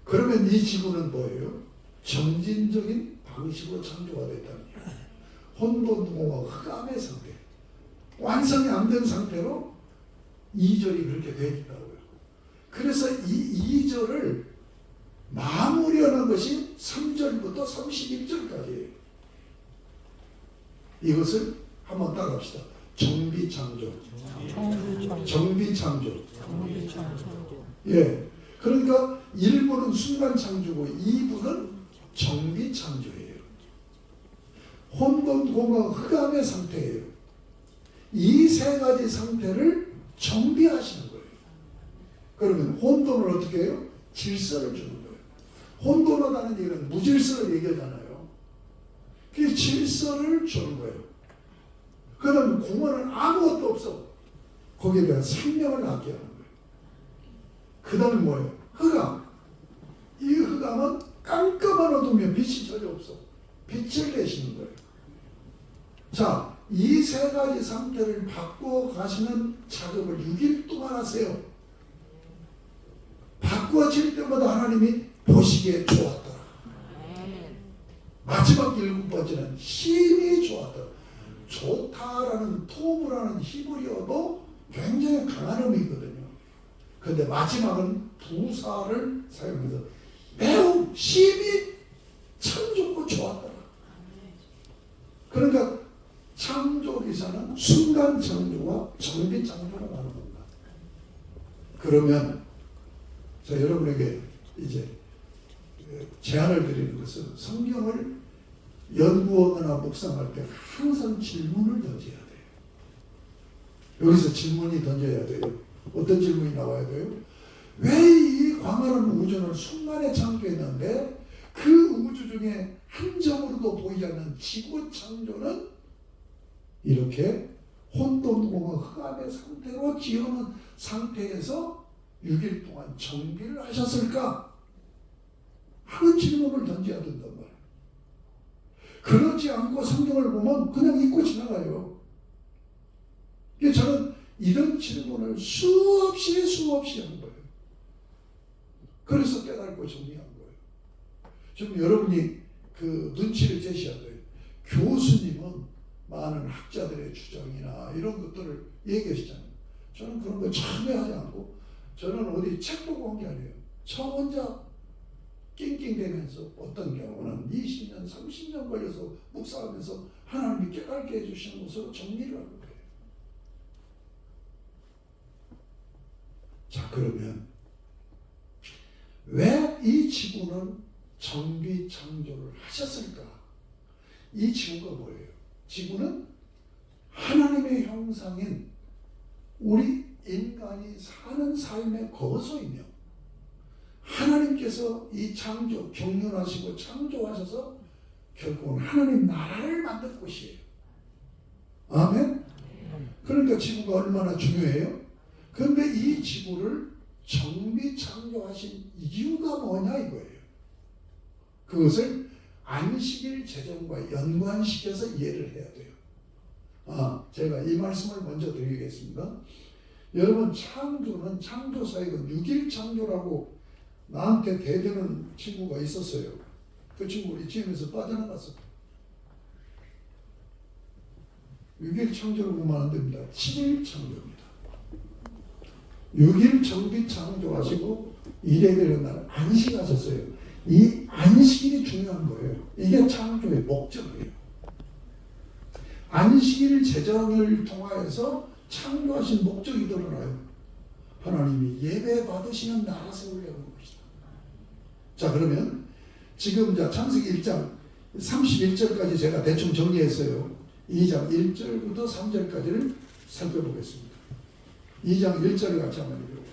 그러면 이 지구는 뭐예요? 점진적인 방식으로 창조가 됐다는 거예요. 혼돈공허 흑암의 상태, 완성이 안 된 상태로 2절이 그렇게 되어 있다고요. 그래서 이 2절을 마무리하는 것이 3절부터 31절까지예요. 이것을 한번 따라합시다. 정비창조. 정비창조. 예. 그러니까 1부는 순간창조고 2부는 정비창조예요. 혼돈공허 흑암의 상태예요. 이 세 가지 상태를 정비하시는 거예요. 그러면 혼돈을 어떻게 해요? 질서를 주는 거예요. 혼돈하다는 얘기는 무질서를 얘기하잖아요. 그 질서를 주는 거예요. 그 다음에 공허는 아무것도 없어. 거기에 대한 생명을 낳게 하는 거예요. 그 다음에 뭐예요? 흑암. 이 흑암은 깜깜한 어둠에 빛이 전혀 없어. 빛을 내시는 거예요. 자, 이 세 가지 상태를 바꾸어 가시는 작업을 6일 동안 하세요. 바꾸어질 때마다 하나님이 보시기에 좋았더라. 마지막 7번째는 힘이 좋았다. 좋다라는 토부라는 히브리어도 굉장히 강한 의미거든요. 그런데 마지막은 부사를 사용해서 매우 힘이 참 좋고 좋았더라. 그러니까 창조기사는 순간 창조와 정비 창조가 나는 겁니다. 그러면 자, 여러분에게 이제 제안을 드리는 것은 성경을 연구하거나 묵상할 때 항상 질문을 던져야 돼요. 여기서 질문이 던져야 돼요. 어떤 질문이 나와야 돼요? 왜 이 광활한 우주를 순간에 창조했는데 그 우주 중에 한 점으로도 보이지 않는 지구 창조는 이렇게 혼돈공허 흑암의 상태로 지어놓은 상태에서 6일 동안 정비를 하셨을까? 하는 질문을 던져야 된단 말이에요. 그렇지 않고 성경을 보면 그냥 읽고 지나가요. 저는 이런 질문을 수없이 한 거예요. 그래서 깨닫고 정리한 거예요. 지금 여러분이 그 눈치를 제시해야 돼요. 교수님은 많은 학자들의 주장이나 이런 것들을 얘기하시잖아요. 저는 그런 거 참여하지 않고 저는 어디 책 보고 한 게 아니에요. 저 혼자 낑낑대면서 어떤 경우는 20년, 30년 걸려서 묵상하면서 하나님이 깨닫게 해주시는 것으로 정리를 하는 거예요. 자, 그러면 왜 이 지구는 정비 창조를 하셨을까? 이 지구가 뭐예요? 지구는 하나님의 형상인 우리 인간이 사는 삶의 거소이며 하나님께서 이 창조, 경륜하시고 창조하셔서 결국은 하나님 나라를 만들 곳이에요. 아멘? 그러니까 지구가 얼마나 중요해요? 그런데 이 지구를 정비 창조하신 이유가 뭐냐 이거예요. 그것을 안식일 제정과 연관시켜서 이해를 해야 돼요. 제가 이 말씀을 먼저 드리겠습니다. 여러분, 창조는 창조사역은 6일 창조라고 나한테 대드는 친구가 있었어요. 그 친구 우리 집에서 빠져나갔어. 6일 창조를 보면 안 됩니다. 7일 창조입니다. 6일 정비 창조하시고 이래되는 날 안식하셨어요. 이 안식일이 중요한 거예요. 이게 창조의 목적이에요. 안식일 제정을 통하여서 창조하신 목적이 드러나요. 하나님이 예배 받으시는 나라 세우려는 것이다. 자, 그러면 지금 창세기 1장 31절까지 제가 대충 정리했어요. 2장 1절부터 3절까지를 살펴보겠습니다. 2장 1절을 같이 한번 읽어볼까요?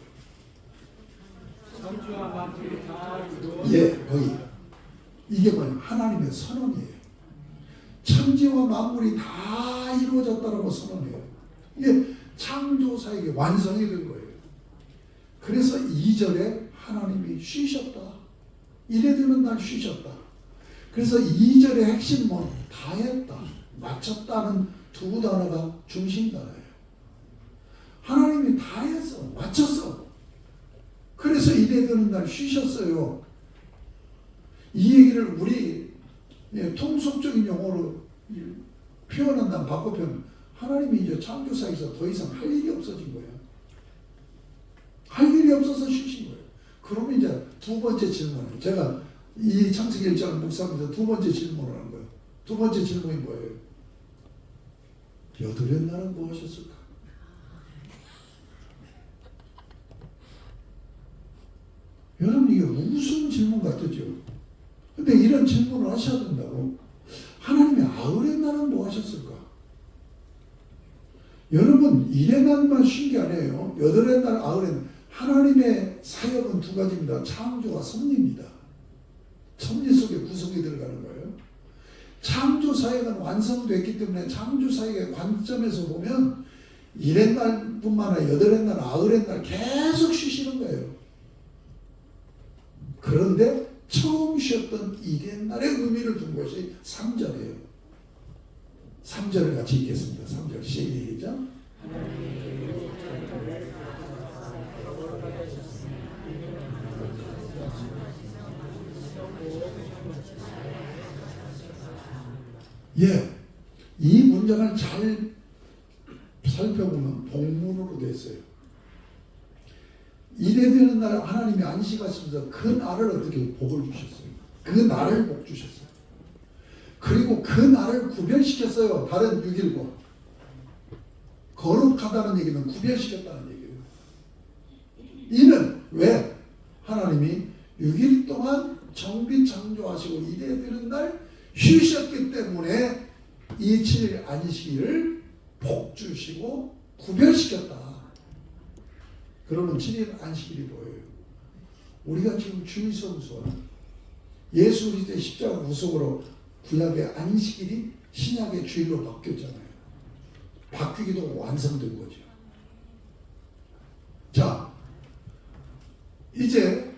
천지와 만물이 다 이루어 거기 이게 뭐냐? 하나님의 선언이에요. 천지와 만물이 다 이루어졌다라고 선언해요. 이게 창조사에게 완성이 된 거예요. 그래서 2절에 하나님이 쉬셨다. 이래되는 날 쉬셨다. 그래서 2절의 핵심 다 했다, 마쳤다는 두 단어가 중심 단어예요. 하나님이 다 했어, 마쳤어. 그래서 이래되는 날 쉬셨어요. 이 얘기를 우리 통속적인 용어로 표현한다면 바꿔 표현. 하나님이 이제 창조사에서 더 이상 할 일이 없어진 거예요. 할 일이 없어서 쉬신 거예요. 그러면 이제 두 번째 질문. 제가 이 창세기 1장을 묵상하면서 두 번째 질문을 하는 거예요. 두 번째 질문이 뭐예요? 여덟의 날은 뭐 하셨을까? 여러분, 이게 무슨 질문 같으죠? 근데 이런 질문을 하셔야 된다고. 하나님이 아흘의 날은 뭐 하셨을까? 여러분, 일의 날만 쉰 게 아니에요. 여덟의 날, 아흘의 날. 하나님의 사역은 두 가지입니다. 창조와 섭리입니다. 섭리 속에 구속이 들어가는 거예요. 창조 사역은 완성됐기 때문에 창조 사역의 관점에서 보면 일의 날뿐만 아니라 여덟의 날, 아흘의 날 계속 쉬시는 거예요. 그런데 처음 쉬었던 일의 날의 의미를 둔 것이 3절이에요. 3절을 같이 읽겠습니다. 3절 시작. 예, 이 문장을 잘 살펴보면 복문으로 됐어요. 이래되는 날 하나님이 안식하시면서 그 날을 어떻게 복을 주셨어요. 그 날을 복 주셨어요. 그리고 그 날을 구별시켰어요. 다른 6일과 거룩하다는 얘기는 구별시켰다는 얘기예요. 이는 왜? 하나님이 6일 동안 정비창조하시고 이래되는 날 쉬셨기 때문에 이 7일 안식일을 복 주시고 구별시켰다. 그러면 7일 안식일이 뭐예요? 우리가 지금 주일 성수하는 예수 그리스도의 십자가 구속으로 구약의 안식일이 신약의 주일로 바뀌었잖아요. 바뀌기도 완성된 거죠. 자, 이제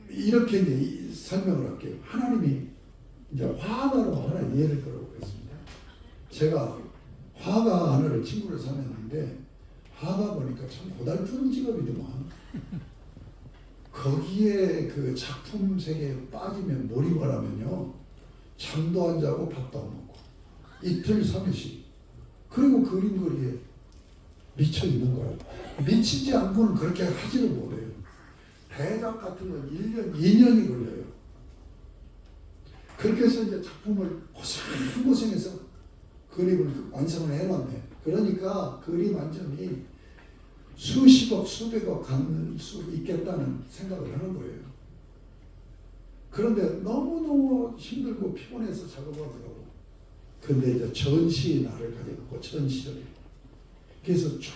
이렇게 이제 설명을 할게요. 하나님이 이제 화가로 하나 예를 들어보겠습니다. 제가 화가 하나를 친구를 사귀었는데 화가 보니까 참 고달픈 직업이더만. 거기에 그 작품 세계에 빠지면 몰입을 하면요, 잠도 안 자고 밥도 안 먹고 이틀 3일씩 그리고 그림 그리기에 미쳐 있는 거예요. 미치지 않고는 그렇게 하지를 못해요. 대작 같은 건 1년, 2년이 걸려요. 그렇게 해서 이제 작품을 고생해서 그림을 완성을 해놨네. 그러니까 그림 완전히 수십억, 수백억 갖는 수 있겠다는 생각을 하는 거예요. 그런데 너무너무 힘들고 피곤해서 작업하더라고. 근데 이제 전시의 날을 가져갖고 전시를. 그래서 쫙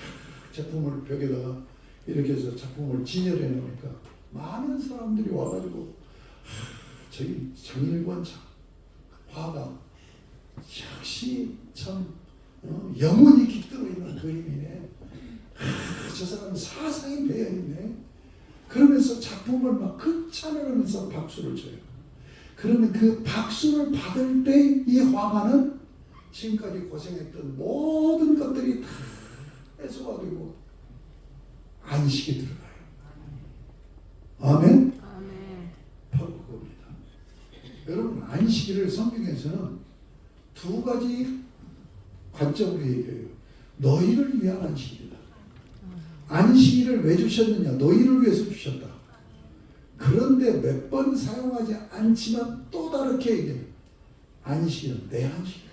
제품을 벽에다가 이렇게 해서 작품을 진열해 놓으니까 많은 사람들이 와가지고 저기 장일권 화가 역시 참 영혼이 깃들어 있는 그림이네. 저 사람 사상이 배어있네. 그러면서 작품을 막 극찬을 하면서 박수를 쳐요. 그러면 그 박수를 받을 때 이 화가는 지금까지 고생했던 모든 것들이 다 해소가 되고 안식이 들어가요. 아멘? 아멘. 바로 그겁니다. 여러분, 안식일을 성경에서는 두 가지 관점으로 얘기해요. 너희를 위한 안식일이다. 안식일을 왜 주셨느냐? 너희를 위해서 주셨다. 그런데 몇 번 사용하지 않지만 또 다르게 얘기해요. 안식일은 내 안식일이다.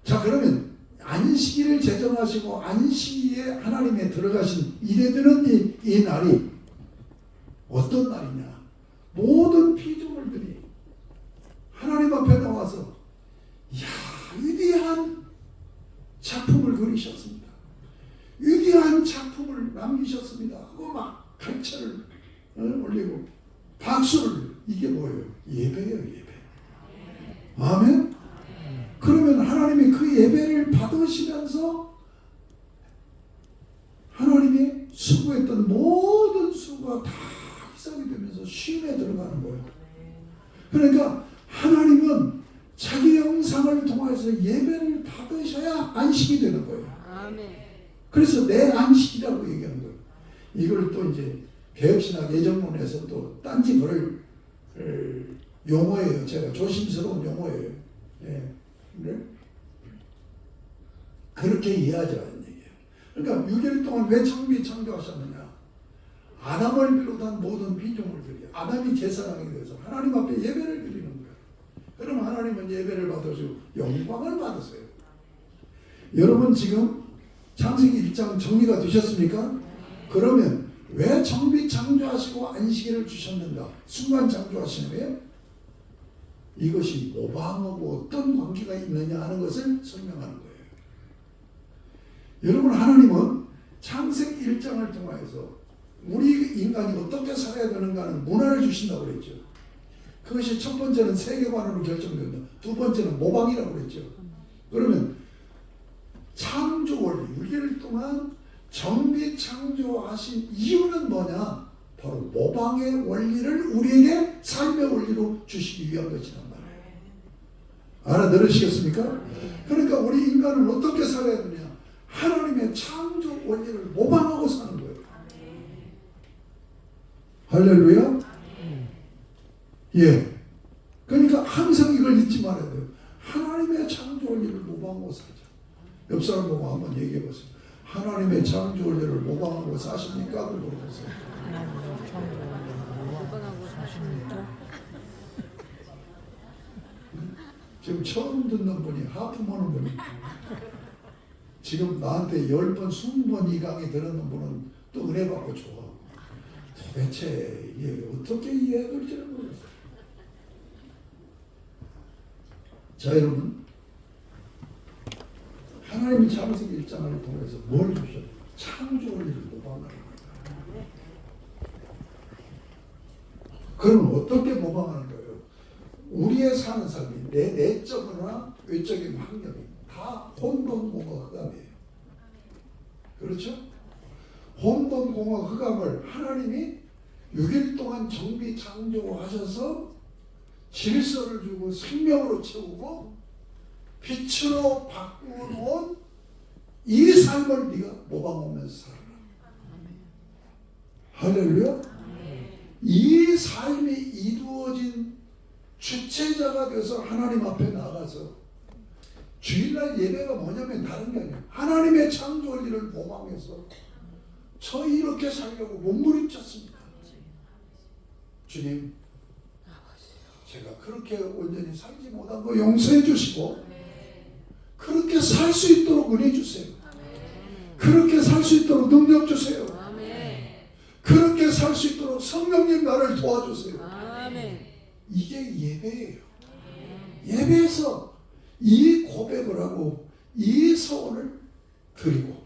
자, 그러면 안식일을 제정하시고 안식일에 하나님의 들어가신 이래되는 이 날이 어떤 날이냐? 모든 피조물들이 하나님 앞에 나와서 이야, 위대한 작품을 그리셨습니다. 위대한 작품을 남기셨습니다 하고 막 갈채를 올리고 박수를. 이게 뭐예요? 예배예요, 예배. 아멘? 그러면 하나님이 그 예배를 받으시면서 하나님이 수고했던 모든 수고가 다 희석이 되면서 쉼에 들어가는 거예요. 그러니까 하나님은 자기 영상을 통해서 예배를 받으셔야 안식이 되는 거예요. 아멘. 그래서 내 안식이라고 얘기하는 거예요. 이걸 또 이제 개혁신학 예정론에서 또 딴지 걸을 용어예요. 제가 조심스러운 용어예요. 예. 네? 그렇게 이해하자는 얘기예요. 그러니까 6일 동안 왜 창조하셨느냐? 아담을 비롯한 모든 피조물들이 아담이 제사장이 되어서 하나님 앞에 예배를 드리는 거예요. 그럼 하나님은 예배를 받으시고 영광을 받으세요. 여러분, 지금 창세기 1장 정리가 되셨습니까? 그러면 왜 정비 창조하시고 안식일을 주셨는가? 순간 창조하시는 거예요? 이것이 모방하고 어떤 관계가 있느냐 하는 것을 설명하는 거예요. 여러분, 하나님은 창세기 1장을 통해서 우리 인간이 어떻게 살아야 되는가 하는 문화를 주신다고 그랬죠. 그것이 첫 번째는 세계관으로 결정된다. 두 번째는 모방이라고 그랬죠. 그러면 창조 원리, 6일 동안 정비 창조하신 이유는 뭐냐? 바로 모방의 원리를 우리에게 삶의 원리로 주시기 위한 것이란 말이에요. 알아들으시겠습니까? 그러니까 우리 인간은 어떻게 살아야 되냐? 하나님의 창조 원리를 모방하고 사는 거예요. 할렐루야? 예. 그러니까 항상 이걸 잊지 말아야 돼요. 하나님의 창조 원리를 모방하고 살자. 옆 사람 보고 한번 얘기해 보세요. 하나님의 창조 원리를 모방하고 사십니까? 그걸 물어보세요. 모방하고 사십니까? 지금 처음 듣는 분이 하품하는 분이 지금 나한테 10번, 20번 이 강의 들었는 분은 또 은혜 받고 좋아. 도대체 이게 어떻게 이해될지를 모르겠어요. 자, 여러분, 하나님이 창세기 1장을 통해서 뭘 주셨어요? 창조 원리를 모방하는 거예요. 그러면 어떻게 모방하는 거예요? 우리의 사는 삶이 내적이나 외적인 환경이 다 혼돈공허 흑암이에요. 그렇죠? 혼돈공허 흑암을 하나님이 6일 동안 정비 창조하셔서 질서를 주고 생명으로 채우고 빛으로 바꾸어놓은 이 삶을 네가 모방하면서 살아라. 할렐루야. 이 삶이 이루어진 주체자가 돼서 하나님 앞에 나가서 주일날 예배가 뭐냐면 다른 게 아니에요. 하나님의 창조 원리를 모방해서 저 이렇게 살려고 몸부림쳤습니다. 주님, 제가 그렇게 온전히 살지 못한 거 용서해 주시고 그렇게 살 수 있도록 은혜 주세요. 그렇게 살 수 있도록 능력 주세요. 그렇게 살 수 있도록 성령님 나를 도와주세요. 이게 예배예요. 예배에서 이 고백을 하고 이 소원을 드리고,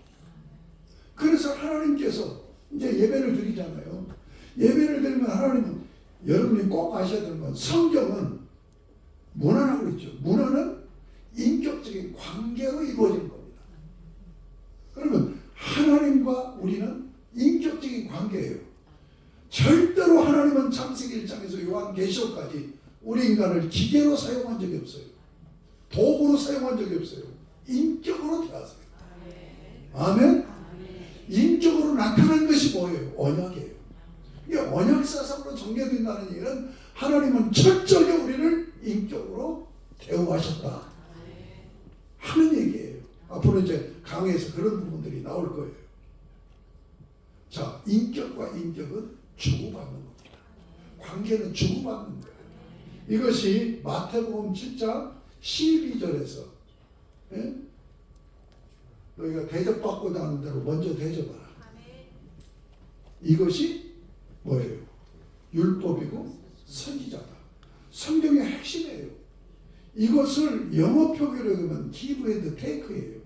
그래서 하나님께서 이제 예배를 드리잖아요. 예배를 드리면 하나님은, 여러분이 꼭 아셔야 되는 건, 성경은 문화라고 그랬죠. 문화는 인격적인 관계로 이루어지는 겁니다. 그러면 하나님과 우리는 인격적인 관계예요. 절대로 하나님은 창세기 1장에서 요한계시록까지 우리 인간을 기계로 사용한 적이 없어요. 도구로 사용한 적이 없어요. 인격으로 대하세요. 아멘? 인격으로 나타난 것이 뭐예요? 언약이에요. 이게 언약사상으로 정리된다는 얘기는 하나님은 철저히 우리를 인격으로 대우하셨다 하는 얘기예요. 앞으로 이제 강의에서 그런 부분들이 나올 거예요. 자, 인격과 인격은 주고받는 겁니다. 관계는 주고받는 거예요. 이것이 마태복음 7장 12절에서 너희가 대접받고 나는 대로 먼저 대접하라. 이것이 뭐예요? 율법이고 선지자다. 성경의 핵심이에요. 이것을 영어 표기로 하면 give and take예요.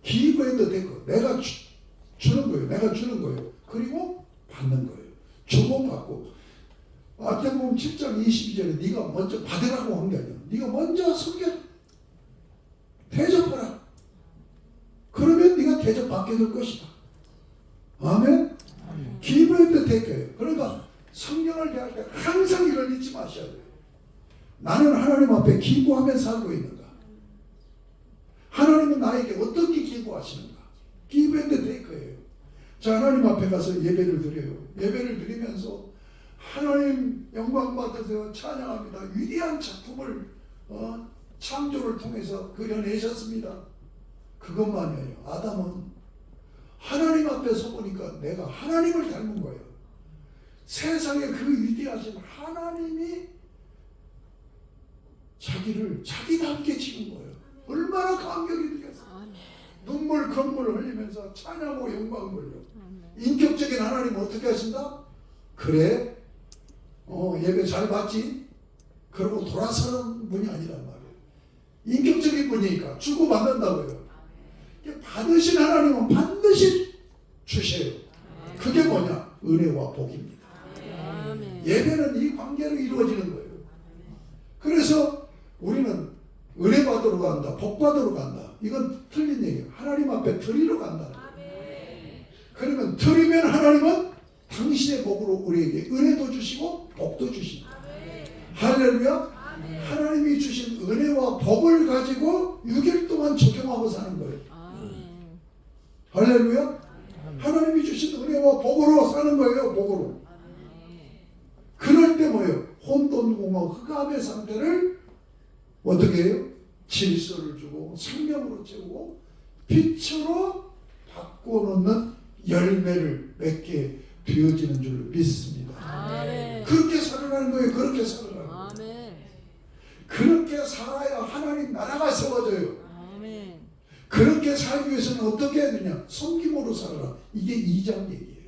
give and take. 내가 주는 거예요. 내가 주는 거예요. 그리고 받는 거예요. 주고받고. 마태복음 7장 22절에 네가 먼저 받으라고 한 게 아니야. 네가 먼저 섬겨. 대접하라. 그러면 네가 대접받게 될 것이다. 아멘? give and take예요. 그러니까 성경을 대할 때 항상 이걸 잊지 마셔야 돼요. 나는 하나님 앞에 기부하며 살고 있는가? 하나님은 나에게 어떻게 기부하시는가? give and take예요. 자, 하나님 앞에 가서 예배를 드려요. 예배를 드리면서 하나님 영광 받으세요. 찬양합니다. 위대한 작품을 창조를 통해서 그려내셨습니다. 그것만이 아니에요. 아담은 하나님 앞에 서보니까 내가 하나님을 닮은 거예요. 세상에 그 위대하신 하나님이 자기를 자기와 함께 지은 거예요. 얼마나 감격이 되겠어요. 눈물 건물을 흘리면서 찬양하고 영광 돌려. 인격적인 하나님 어떻게 하신다? 그래, 예배 잘 받지? 그러고 돌아서는 분이 아니란 말이에요. 인격적인 분이니까 주고받는다고요. 받으신 하나님은 반드시 주셔요. 그게 뭐냐? 은혜와 복입니다. 예배는 이 관계로 이루어지는 거예요. 그래서 우리는 은혜 받으러 간다, 복 받으러 간다. 이건 틀린 얘기예요. 하나님 앞에 드리러 간다. 그러면 드리면 하나님은 당신의 복으로 우리에게 은혜도 주시고 복도 주시고. 할렐루야. 하나님이 주신 은혜와 복을 가지고 6일 동안 적용하고 사는 거예요. 할렐루야. 하나님이 주신 은혜와 복으로 사는 거예요. 복으로. 그럴 때 뭐예요? 혼돈공허 흑암의 상태를 어떻게 해요? 질서를 주고 생명으로 채우고 빛으로 바꿔놓는 열매를 맺게 되어지는 줄 믿습니다. 아멘. 그렇게 살아가는 거예요. 그렇게 살아가는 거예요. 아멘. 그렇게 살아야 하나님 나라가 세워져요. 아멘. 그렇게 살기 위해서는 어떻게 해야 되냐? 섬김으로 살아라. 이게 2장 얘기예요.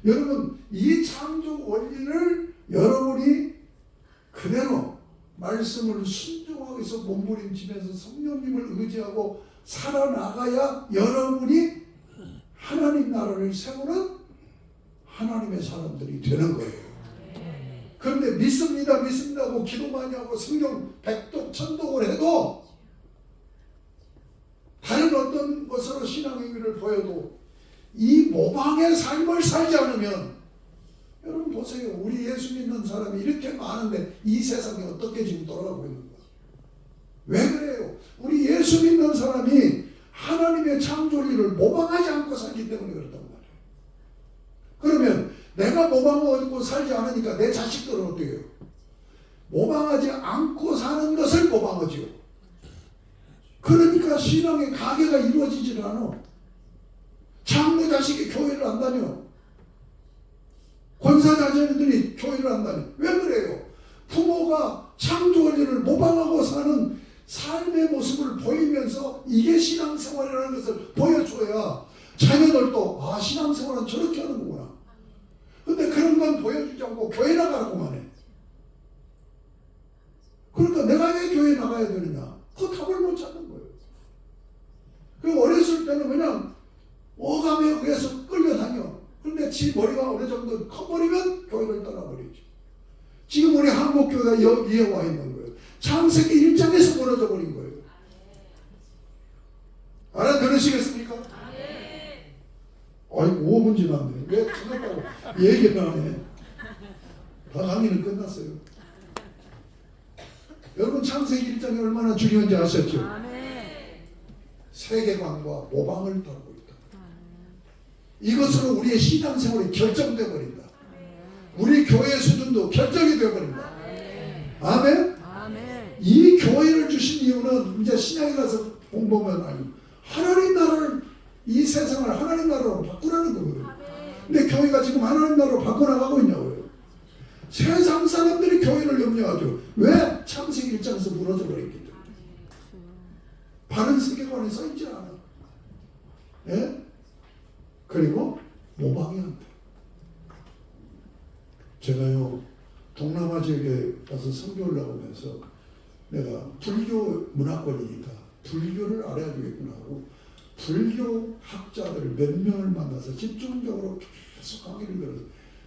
여러분 이 창조 원리를 여러분이 그대로 말씀을 순종하기 위해서 몸부림치면서 성령님을 의지하고 살아나가야 여러분이 하나님 나라를 세우는 하나님의 사람들이 되는 거예요. 그런데 믿습니다 믿습니다 하고 기도 많이 하고 성경 백독 천독을 해도 다른 어떤 것으로 신앙행위를 보여도 이 모방의 삶을 살지 않으면 여러분 보세요. 우리 예수 믿는 사람이 이렇게 많은데 이 세상이 어떻게 지금 돌아가고 있는가? 왜 그래요? 우리 예수 믿는 사람이 하나님의 창조리를 모방하지 않고 살기 때문에 그렇단 말이에요. 그러면 내가 모방하고 살지 않으니까 내 자식들은 어떻게 해요? 모방하지 않고 사는 것을 모방하지요. 그러니까 신앙의 가계가 이루어지질 않아. 장모 자식이 교회를 안 다녀. 권사 자녀들이 교회를 안 다녀. 왜 그래요? 부모가 창조 원리를 모방하고 사는 삶의 모습을 보이면서 이게 신앙생활이라는 것을 보여줘야 자녀들도 아 신앙생활은 저렇게 하는 거구나. 근데 그런 건 보여주지 않고 교회 나가라고만 해. 그러니까 내가 왜 교회 나가야 되느냐? 그 답을 못 찾는 거예요. 그 어렸을 때는 그냥 오감에 의해서 끌려다녀. 근데 지 머리가 어느 정도 커버리면 교회를 떠나버리죠. 지금 우리 한국교회가 여기에 와 있는 거예요. 창세기 1장에서 무너져 버린 거예요. 알아들으시겠습니까? 아이고 5분 지났네. 왜 지났다고 얘기를 안 해. 다 강의는 끝났어요. 여러분 창세기 1장이 얼마나 중요한지 아셨죠? 세계관과 모방을 따르고 있다. 이것으로 우리의 신앙생활이 결정되어 버린다. 우리 교회 수준도 결정이 되어 버린다. 아멘? 이 교회를 주신 이유는 이제 신약에 가서 공부하면 아니 하나님 나라를 이 세상을 하나님 나라로 바꾸라는 거거든요. 근데 교회가 지금 하나님 나라로 바꿔나가고 있냐고요. 세상 사람들이 교회를 염려하죠. 왜? 창세기 1장에서 무너져 버렸기 때문에. 바른 세계관에 써있지 않아. 예? 그리고 모방이 안 돼. 제가요 동남아 지역에 가서 선교를 나오면서 내가 불교 문화권이니까 불교를 알아야 되겠구나 하고 불교 학자들 몇 명을 만나서 집중적으로 계속 강의를 들어서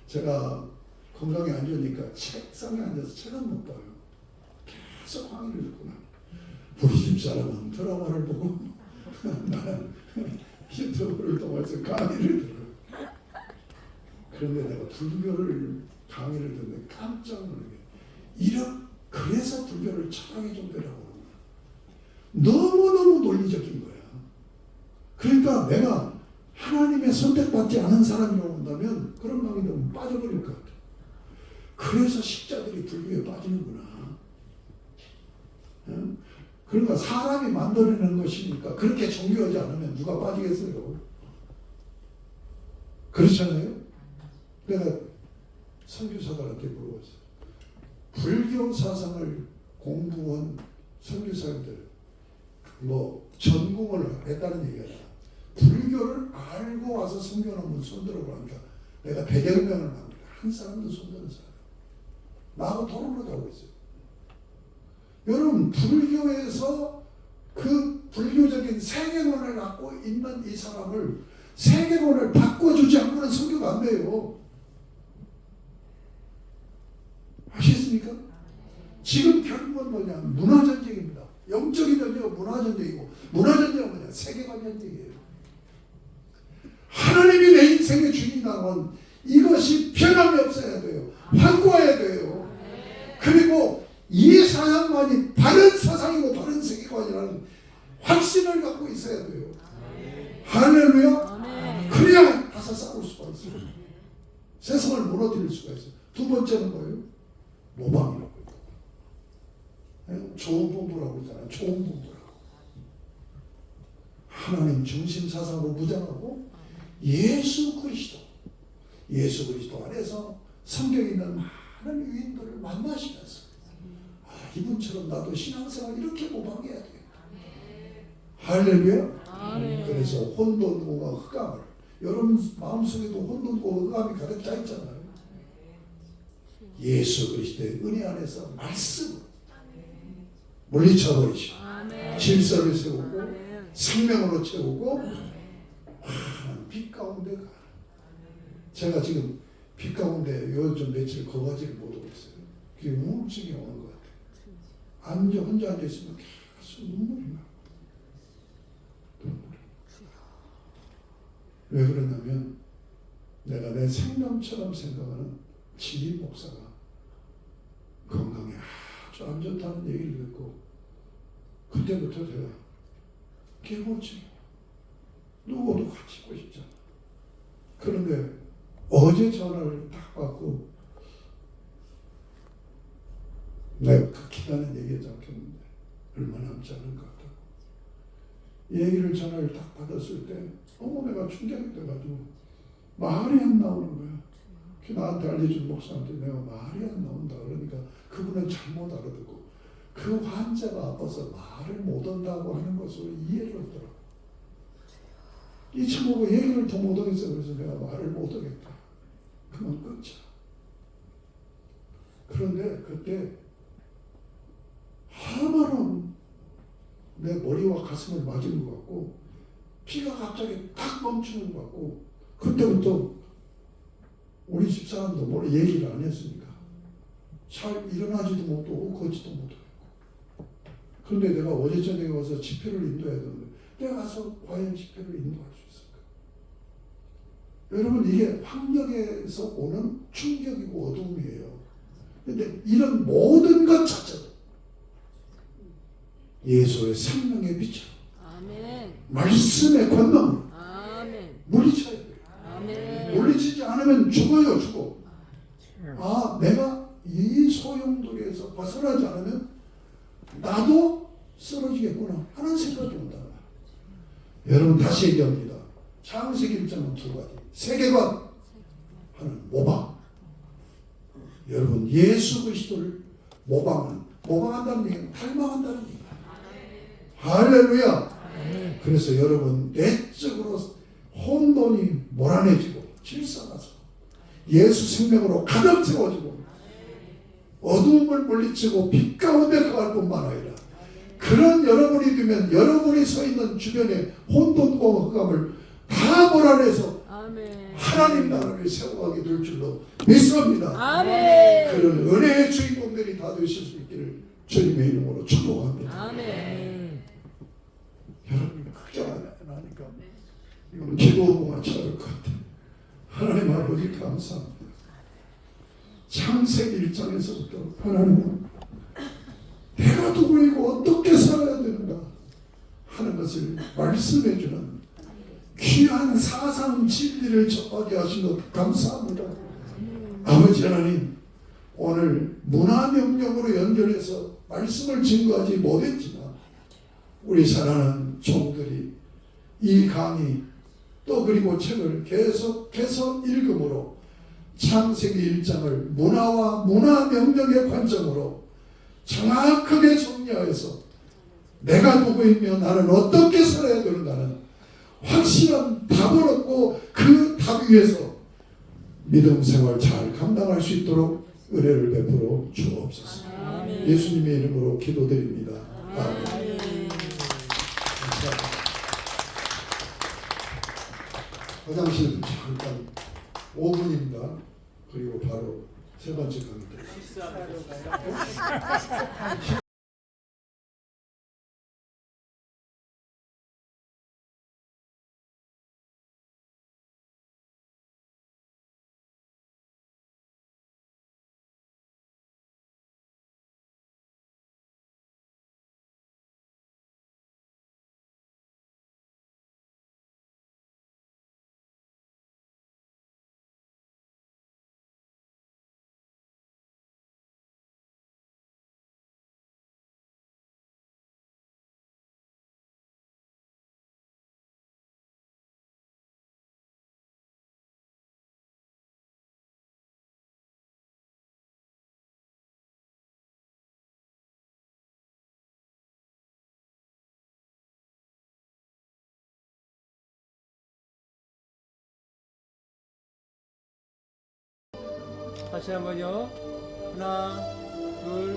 제가 건강이 안 좋으니까 책상에 앉아서 책은 못 봐요. 계속 강의를 듣구나. 우리 집사람은 드라마를 보고 나는 유튜브를 통해서 강의를 들어요. 그런데 내가 불교를 강의를 듣는데 깜짝 놀라게 그래서 불교를 철학의 종교라고 하는 거야. 너무너무 논리적인 거야. 그러니까 내가 하나님의 선택받지 않은 사람이라고 한다면 그런 강의 들으면 빠져버릴 것 같아. 그래서 식자들이 불교에 빠지는구나. 그러니까 사람이 만들어내는 것이니까 그렇게 정교하지 않으면 누가 빠지겠어요? 그렇잖아요? 내가 선교사들한테 물어봤어요. 불교 사상을 공부한 선교사님들 뭐 전공을 했다는 얘기가 아니라 불교를 알고 와서 선교하는 손 들어보니까 내가 100여 명을 만납니다. 한 사람도 손 드는 사람. 나하고 토론을 하고 있어요. 여러분 불교에서 그 불교적인 세계관을 갖고 있는 이 사람을 세계관을 바꿔주지 않고는 선교가 안 돼요. 아시겠습니까? 지금 결국은 뭐냐? 문화전쟁입니다. 영적인 전쟁은 문화전쟁이고 문화전쟁은 뭐냐? 세계관 전쟁이에요. 하나님이 내 인생의 주인이라면 이것이 변함이 없어야 돼요. 바꿔야 돼요. 그리고 이 사상만이 바른 사상이고 바른 세계관이라는 확신을 갖고 있어야 돼요. 할렐루야. 그래야 가서 싸울 수가 있어요. 세상을 무너뜨릴 수가 있어요. 두 번째는 뭐예요? 모방이라고 해요. 좋은 본부라고 그러잖아요. 좋은 본부라고. 하나님 중심 사상으로 무장하고 예수 그리스도 안에서 성경에 있는 많은 유인들을 만나시면서 이분처럼 나도 신앙생활 이렇게 모방해야 되겠다. 할렐루야. 그래서 혼돈과 흑암을, 여러분 마음속에도 혼돈과 흑암이 가득 차 있잖아요. 예수 그리스도의 은혜 안에서 말씀으로 물리쳐버리시고 질서를 세우고 생명으로 채우고 빛 가운데 가. 제가 지금 빛 가운데 요즘 며칠 거가지를 못하고 있어요. 그게 우울증이 오는 것 같아요. 혼자 앉아있으면 계속 눈물이 나. 왜 그러냐면 내가 내 생명처럼 생각하는 진리 목사가 건강에 아주 안 좋다는 얘기를 듣고 그때부터 제가 깨웠지. 누구도 같이 있고 싶잖아. 그런데 어제 전화를 딱 받고 내가 그 기간은 얘기하지 않겠는데 얼마 남지 않은 것 같다고 얘기를 전화를 딱 받았을 때 내가 충격이 돼가지고 말이 안 나오는 거야. 나한테 알려준 목사한테 내가 말이 안 나온다 그러니까 그분은 잘못 알아듣고 그 환자가 아파서 말을 못한다고 하는 것으로 이해를 하더라고. 이 친구가 얘기를 더 못하겠어. 그래서 내가 말을 못하겠다. 그만 끊자. 그런데 그때 하나로 내 머리와 가슴을 맞은 것 같고 피가 갑자기 딱 멈추는 것 같고 그때부터 우리 집사람도 뭘 얘기를 안 했으니까 잘 일어나지도 못하고 걷지도 못하고 그런데 내가 어제 저녁에 와서 집회를 인도해야 되는데 내가 가서 과연 집회를 인도할 수 있을까? 여러분 이게 환경에서 오는 충격이고 어둠이에요. 그런데 이런 모든 것 자체도 예수의 생명의 빛으로 말씀의 권능으로 물리쳐야 돼요. 물리치지 않으면 죽어요. 죽어. 내가 이 소용돌이에서 벗어나지 않으면 나도 쓰러지겠구나 하는 생각이 온다. 여러분 다시 얘기합니다. 창세기 1장은 두 가지. 세계관 하는 모방. 여러분 예수 그리스도를 모방한다는 얘기는 닮아간다는 얘기예요. 할렐루야. 그래서 여러분 내적으로 혼돈이 몰아내지고 질서가 서고 예수 생명으로 가득 채워지고 어두움을 물리치고 빛 가운데 거할 뿐만 아니라 그런 여러분이 되면 여러분이 서 있는 주변의 혼돈과 흑암을 다 몰아내서 하나님 나라를 세워가게 될 줄로 믿습니다. 그런 은혜의 주인공들이 다 되실 수 있기를 주님의 이름으로 축복합니다. 여러분 걱정하니까 이건 기도만 찾을 것 같아요. 하나님 아버지 감사합니다. 창세기 1장에서부터 하나님은 내가 누구이고 어떻게 살아야 되는가 하는 것을 말씀해주는 귀한 사상 진리를 접하게 하신 것 감사합니다. 아버지 하나님 오늘 문화명령으로 연결해서 말씀을 증거하지 못했지만 우리 사랑하는 종들이 이 강의 또 그리고 책을 계속해서 읽음으로 창세기 1장을 문화와 문화명령의 관점으로 정확하게 정리하여서 내가 누구이며 나는 어떻게 살아야 되는가는 확실한 답을 얻고 그 답 위에서 믿음 생활 잘 감당할 수 있도록 은혜를 베풀어 주옵소서. 예수님의 이름으로 기도드립니다. 아멘. 화장실 잠깐 5분입니다. 그리고 바로 세 번째 강의. 다시 한번요. 하나, 둘,